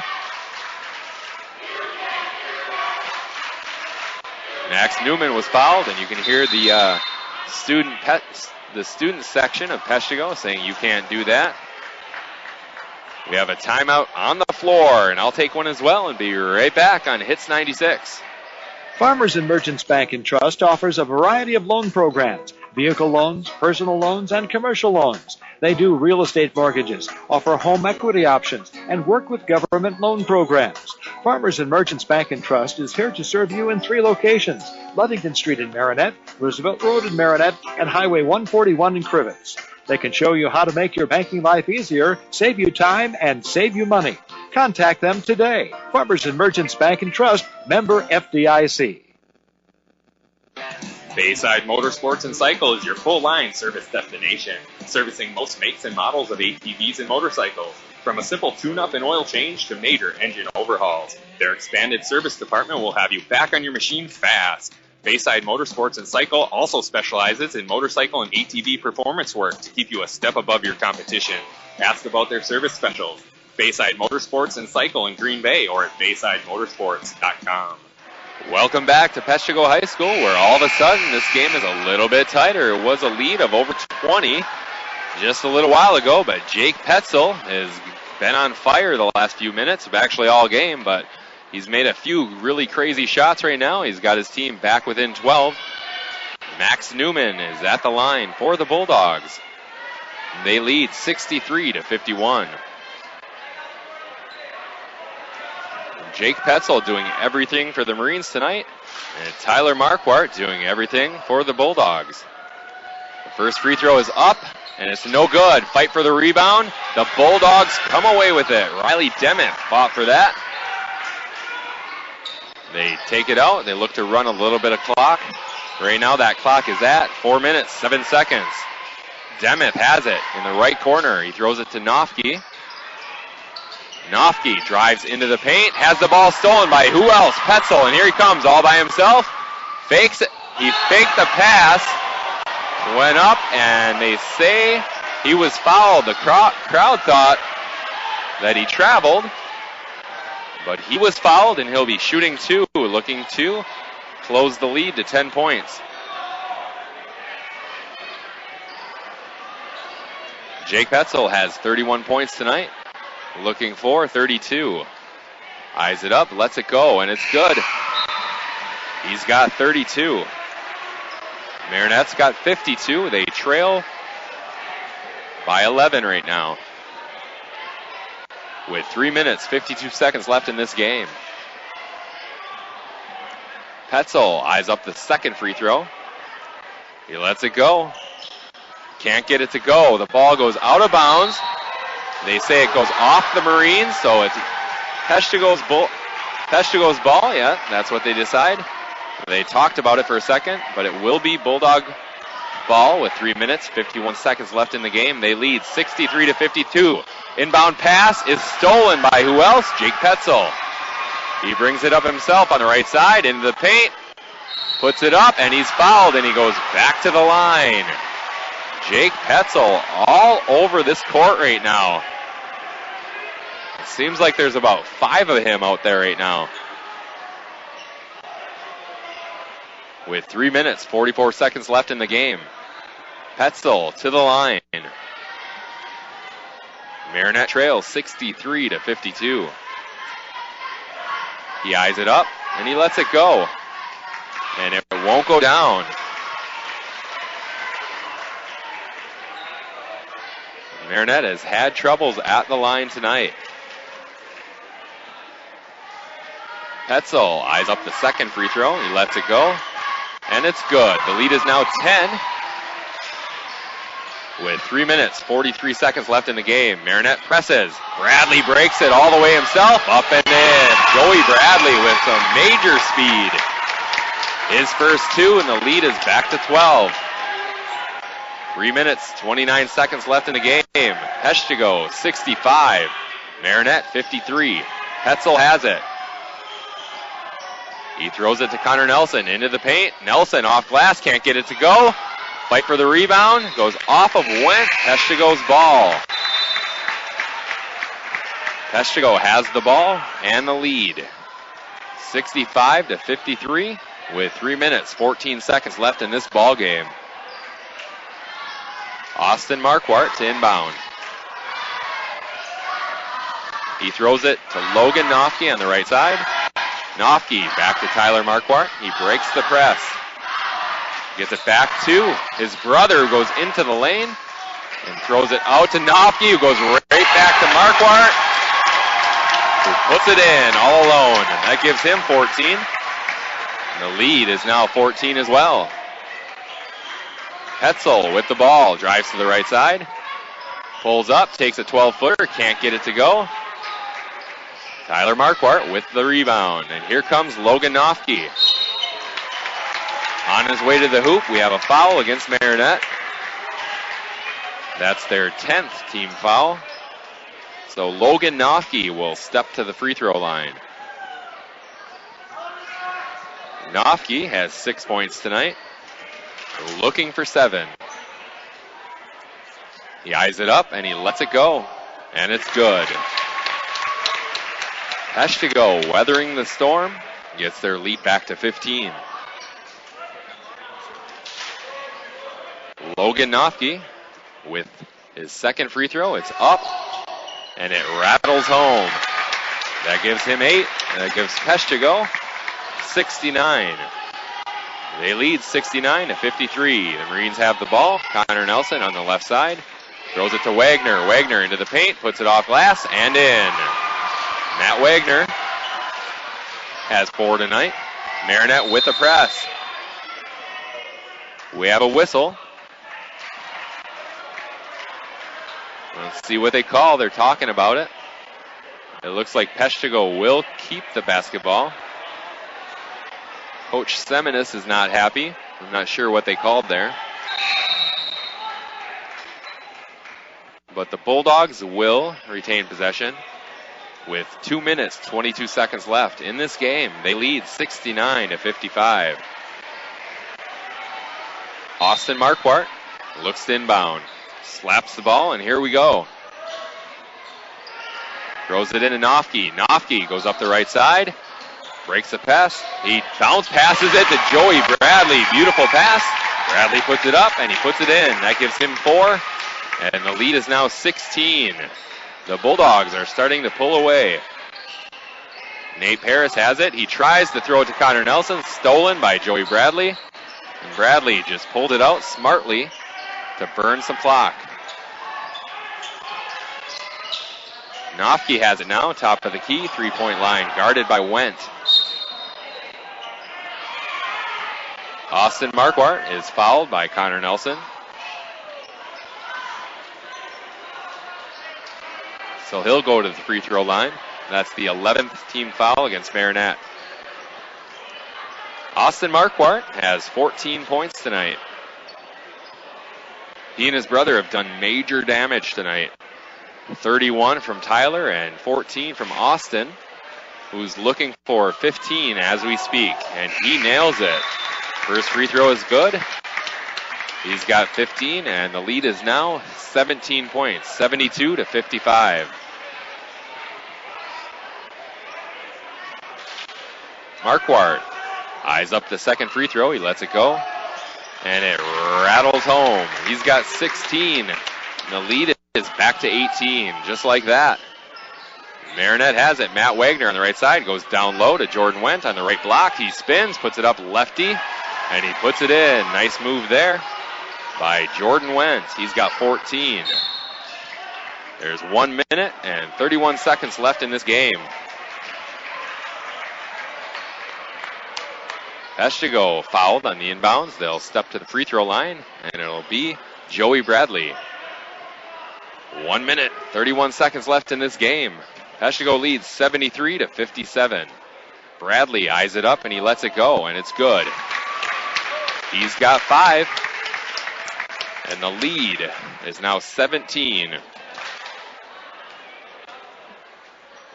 Max Newman was fouled, and you can hear the student section of Peshtigo saying you can't do that. We have a timeout on the floor, and I'll take one as well and be right back on Hits 96. Farmers and Merchants Bank and Trust offers a variety of loan programs, vehicle loans, personal loans, and commercial loans. They do real estate mortgages, offer home equity options, and work with government loan programs. Farmers and Merchants Bank and Trust is here to serve you in 3 locations: Ludington Street in Marinette, Roosevelt Road in Marinette, and Highway 141 in Crivets. They can show you how to make your banking life easier, save you time, and save you money. Contact them today. Farmers and Merchants Bank and Trust, member FDIC. Bayside Motorsports and Cycle is your full-line service destination, servicing most makes and models of ATVs and motorcycles, from a simple tune-up and oil change to major engine overhauls. Their expanded service department will have you back on your machine fast. Bayside Motorsports and Cycle also specializes in motorcycle and ATV performance work to keep you a step above your competition. Ask about their service specials. Bayside Motorsports and Cycle in Green Bay or at BaysideMotorsports.com. Welcome back to Peshtigo High School, where all of a sudden this game is a little bit tighter. It was a lead of over 20 just a little while ago, but Jake Petzel has been on fire the last few minutes, actually all game, but he's made a few really crazy shots right now. He's got his team back within 12. Max Newman is at the line for the Bulldogs. They lead 63-51. Jake Petzel doing everything for the Marines tonight, and Tyler Marquardt doing everything for the Bulldogs. The first free throw is up, and it's no good. Fight for the rebound. The Bulldogs come away with it. Riley Demmett fought for that. They take it out. They look to run a little bit of clock. Right now that clock is at 4 minutes, 7 seconds. Demmett has it in the right corner. He throws it to Nofke. Nofke drives into the paint, has the ball stolen by who else? Petzel, and here he comes all by himself. Fakes it. He faked the pass, went up, and they say he was fouled. The crowd thought that he traveled, but he was fouled, and he'll be shooting two, looking to close the lead to 10 points. Jake Petzel has 31 points tonight. Looking for 32. Eyes it up, lets it go, and it's good. He's got 32. Marinette's got 52. They trail by 11 right now, with 3 minutes, 52 seconds left in this game. Petzel eyes up the second free throw. He lets it go. Can't get it to go. The ball goes out of bounds. They say it goes off the Marines, so it's Peshtigo's ball. Yeah, that's what they decide. They talked about it for a second, but it will be Bulldog ball with 3 minutes, 51 seconds left in the game. They lead 63-52. Inbound pass is stolen by who else? Jake Petzel. He brings it up himself on the right side into the paint, puts it up, and he's fouled, and he goes back to the line. Jake Petzel all over this court right now. It seems like there's about 5 of him out there right now. With 3 minutes, 44 seconds left in the game. Petzel to the line. Marinette trails 63-52. He eyes it up, and he lets it go. And it won't go down. Marinette has had troubles at the line tonight. Petzel eyes up the second free throw. He lets it go, and it's good. The lead is now 10 with 3 minutes, 43 seconds left in the game. Marinette presses. Bradley breaks it all the way himself, up and in. Joey Bradley with some major speed. His first 2, and the lead is back to 12. 3 minutes, 29 seconds left in the game. Peshtigo, 65. Marinette, 53. Petzel has it. He throws it to Connor Nelson into the paint. Nelson off glass, can't get it to go. Fight for the rebound, goes off of Wentz. Peshtigo's ball. Peshtigo has the ball and the lead. 65-53 with 3 minutes, 14 seconds left in this ball game. Austin Marquardt to inbound. He throws it to Logan Nofke on the right side. Nofke back to Tyler Marquardt. He breaks the press. Gets it back to his brother, who goes into the lane and throws it out to Nofke, who goes right back to Marquardt, who puts it in all alone. And that gives him 14. And the lead is now 14 as well. Petzel with the ball, drives to the right side, pulls up, takes a 12-footer, can't get it to go. Tyler Marquardt with the rebound, and here comes Logan Nofke. On his way to the hoop, we have a foul against Marinette. That's their 10th team foul. So Logan Nofke will step to the free throw line. Nofke has 6 points tonight. Looking for 7. He eyes it up and he lets it go. And it's good. Peshtigo weathering the storm. Gets their lead back to 15. Logan Nofke with his second free throw. It's up and it rattles home. That gives him 8. And that gives Peshtigo 69. They lead 69-53. The Marines have the ball. Connor Nelson on the left side. Throws it to Wagner. Wagner into the paint, puts it off glass and in. Matt Wagner has 4 tonight. Marinette with a press. We have a whistle. Let's see what they call. They're talking about it. It looks like Peshtigo will keep the basketball. Coach Seminis is not happy. I'm not sure what they called there. But the Bulldogs will retain possession with 2 minutes, 22 seconds left in this game. They lead 69-55. Austin Marquardt looks to inbound, slaps the ball, and here we go. Throws it into Nofke. Nofke goes up the right side, breaks the pass. He bounce passes it to Joey Bradley. Beautiful pass. Bradley puts it up, and he puts it in. That gives him 4, and the lead is now 16. The Bulldogs are starting to pull away. Nate Paris has it. He tries to throw it to Connor Nelson. Stolen by Joey Bradley. And Bradley just pulled it out smartly to burn some clock. Nofke has it now, top of the key, 3-point line, guarded by Wendt. Austin Marquardt is fouled by Connor Nelson. So he'll go to the free throw line. That's the 11th team foul against Marinette. Austin Marquardt has 14 points tonight. He and his brother have done major damage tonight. 31 from Tyler and 14 from Austin, who's looking for 15 as we speak, and he nails it. First free throw is good. He's got 15, and the lead is now 17 points, 72-55. Marquardt eyes up the second free throw. He lets it go, and it rattles home. He's got 16, and the lead is back to 18, just like that. Marinette has it. Matt Wagner on the right side goes down low to Jordan Wendt on the right block. He spins, puts it up lefty, and he puts it in. Nice move there by Jordan Wendt. He's got 14. There's 1 minute and 31 seconds left in this game. Peshtigo fouled on the inbounds. They'll step to the free throw line, and it'll be Joey Bradley. 1 minute, 31 seconds left in this game. Peshtigo leads 73-57. Bradley eyes it up, and he lets it go, and it's good. He's got 5, and the lead is now 17.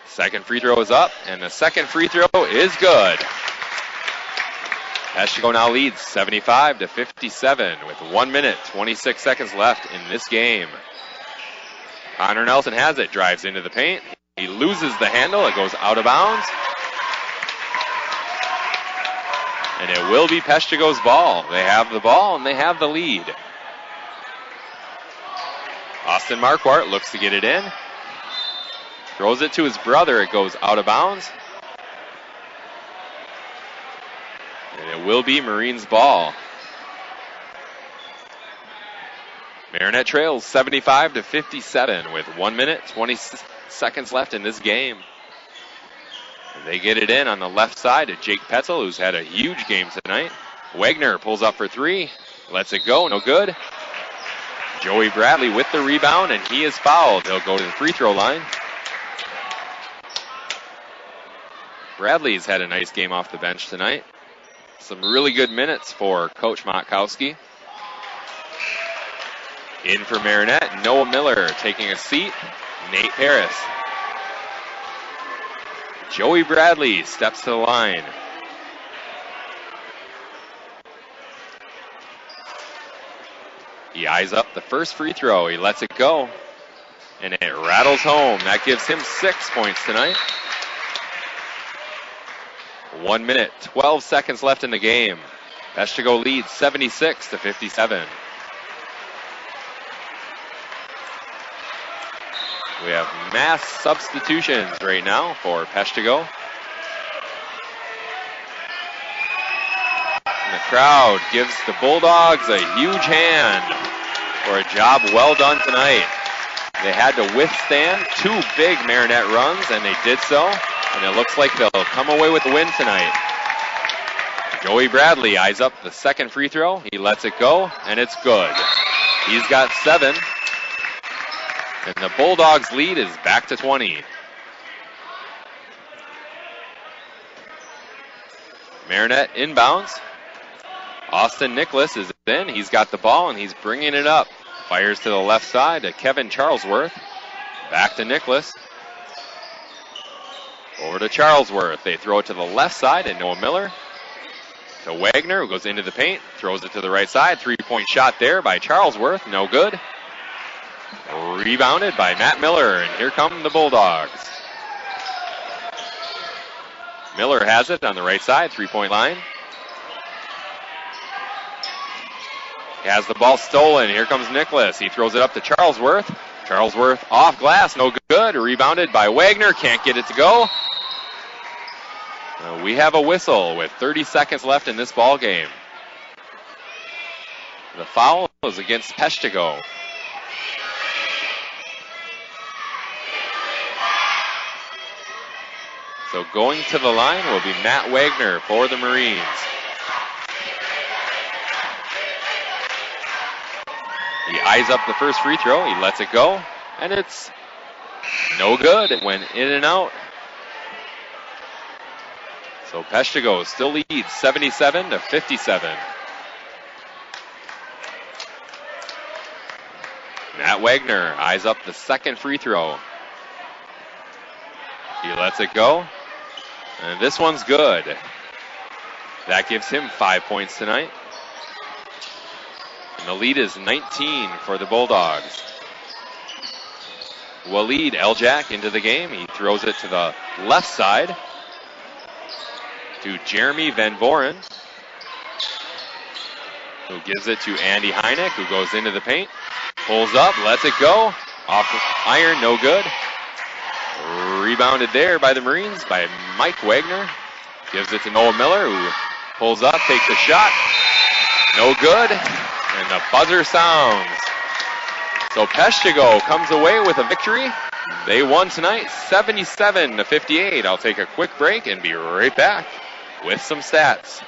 Second free throw is up, and the second free throw is good. Peshtigo now leads 75-57 with 1 minute, 26 seconds left in this game. Connor Nelson has it, drives into the paint. He loses the handle, it goes out of bounds. And it will be Peshtigo's ball. They have the ball and they have the lead. Austin Marquardt looks to get it in. Throws it to his brother, it goes out of bounds. And it will be Marine's ball. Marinette trails 75-57 with 1 minute, 20 seconds left in this game. And they get it in on the left side to Jake Petzel, who's had a huge game tonight. Wagner pulls up for 3, lets it go, no good. Joey Bradley with the rebound, and he is fouled. He'll go to the free throw line. Bradley's had a nice game off the bench tonight. Some really good minutes for Coach Motkowski. In for Marinette, Noah Miller taking a seat. Nate Paris. Joey Bradley steps to the line. He eyes up the first free throw. He lets it go. And it rattles home. That gives him 6 points tonight. 1 minute, 12 seconds left in the game. Peshtigo leads 76-57. We have mass substitutions right now for Peshtigo. And the crowd gives the Bulldogs a huge hand. for a job well done tonight. They had to withstand 2 big Marinette runs, and they did so. And it looks like they'll come away with the win tonight. Joey Bradley eyes up the second free throw. He lets it go, and it's good. He's got 7. And the Bulldogs' lead is back to 20. Marinette inbounds. Austin Nicholas is in. He's got the ball, and he's bringing it up. Fires to the left side to Kevin Charlesworth. Back to Nicholas. Over to Charlesworth. They throw it to the left side, and Noah Miller to Wagner, who goes into the paint. Throws it to the right side. 3-point shot there by Charlesworth. No good. Rebounded by Matt Miller, and here come the Bulldogs. Miller has it on the right side, 3-point line. He has the ball stolen. Here comes Nicholas. He throws it up to Charlesworth. Charlesworth off glass, no good. Rebounded by Wagner, can't get it to go. We have a whistle with 30 seconds left in this ball game. The foul is against Peshtigo. So going to the line will be Matt Wagner for the Marines. He eyes up the first free throw. He lets it go, and it's no good. It went in and out. So Peshtigo still leads 77-57. Matt Wagner eyes up the second free throw. He lets it go, and this one's good. That gives him 5 points tonight. And the lead is 19 for the Bulldogs. Waleed Eljak into the game. He throws it to the left side to Jeremy Van Voren, who gives it to Andy Heineck, who goes into the paint, pulls up, lets it go, off the iron, no good. Rebounded there by the Marines by Mike Wagner. Gives it to Noah Miller, who pulls up, takes a shot, no good, and the buzzer sounds. So Peshtigo comes away with a victory. They won tonight 77-58. I'll take a quick break and be right back with some stats.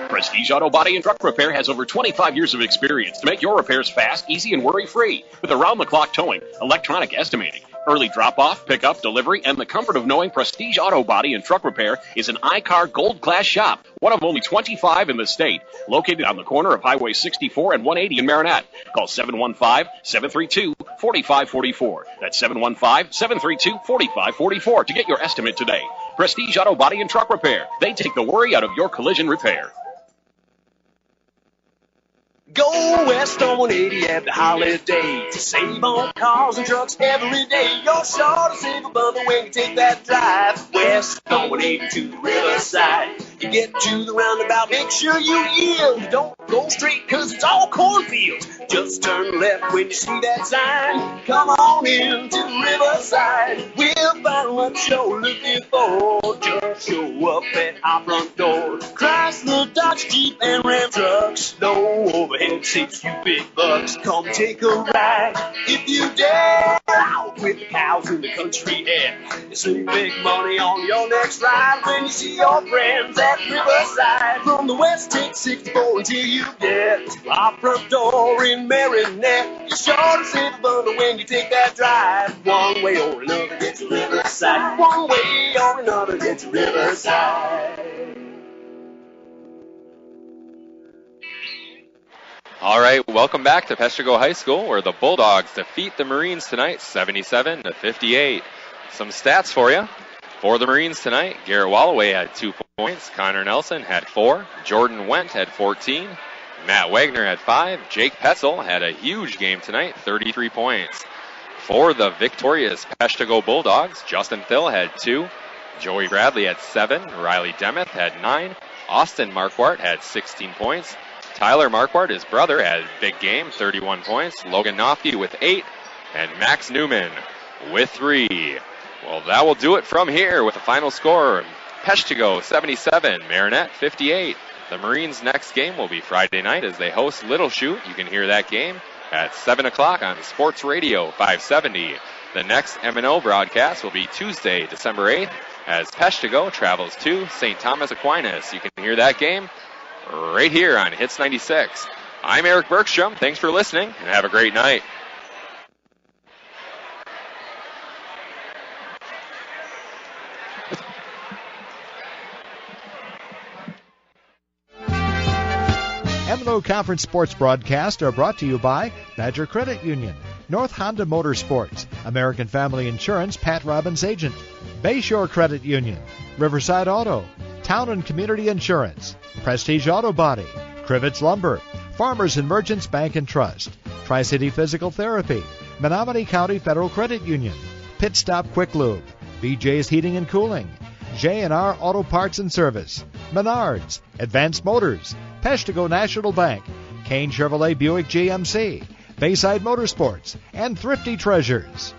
Prestige Auto Body and Truck Repair has over 25 years of experience to make your repairs fast, easy, and worry-free with around-the-clock towing, electronic estimating, early drop-off, pickup, delivery, and the comfort of knowing Prestige Auto Body and Truck Repair is an iCar Gold Class shop, one of only 25 in the state, located on the corner of Highway 64 and 180 in Marinette. Call 715-732-4544. That's 715-732-4544 to get your estimate today. Prestige Auto Body and Truck Repair. They take the worry out of your collision repair. Go west on 180 at the holiday to save on cars and trucks every day. You're sure to save a bundle when you take that drive west on 180 to the riverside. You get to the roundabout, make sure you yield. Don't go straight cause it's all cornfields. Just turn left when you see that sign. Come on in to the riverside. We'll find what you're looking for. Just show up at our front door. Chrysler, Dodge, Jeep, and Ram trucks. No overhead saves you big bucks. Come take a ride if you dare. Out with the cows in the country air. You save big money on your next ride when you see your friends at Riverside. From the west, take 64 until you get to our front door in Marinette. You're sure to save a bundle when you take that drive. One way or another, get to Riverside. One way or another, get to Riverside. All right, welcome back to Peshtigo High School, where the Bulldogs defeat the Marines tonight 77-58. Some stats for you. For the Marines tonight, Garrett Walloway had 2 points. Connor Nelson had 4. Jordan Wendt had 14. Matt Wagner had 5. Jake Petzel had a huge game tonight, 33 points. For the victorious Peshtigo Bulldogs, Justin Thill had 2. Joey Bradley had 7. Riley Demuth had 9. Austin Marquardt had 16 points. Tyler Marquardt, his brother, had a big game, 31 points. Logan Nofke with 8. And Max Newman with 3. Well, that will do it from here with the final score. Peshtigo 77, Marinette 58. The Marines' next game will be Friday night as they host Little Chute. You can hear that game at 7 o'clock on Sports Radio 570. The next M&O broadcast will be Tuesday, December 8th, as Peshtigo travels to St. Thomas Aquinas. You can hear that game right here on Hits 96. I'm Eric Bergstrom. Thanks for listening, and have a great night. M&O Conference Sports broadcasts are brought to you by Badger Credit Union, North Honda Motorsports, American Family Insurance, Pat Robbins Agent, Bayshore Credit Union, Riverside Auto, Town and Community Insurance, Prestige Auto Body, Crivets Lumber, Farmers and Merchants Bank and Trust, Tri-City Physical Therapy, Menominee County Federal Credit Union, Pit Stop Quick Lube, BJ's Heating and Cooling, J&R Auto Parts and Service, Menards, Advanced Motors, Peshtigo National Bank, Kane Chevrolet Buick GMC, Bayside Motorsports, and Thrifty Treasures.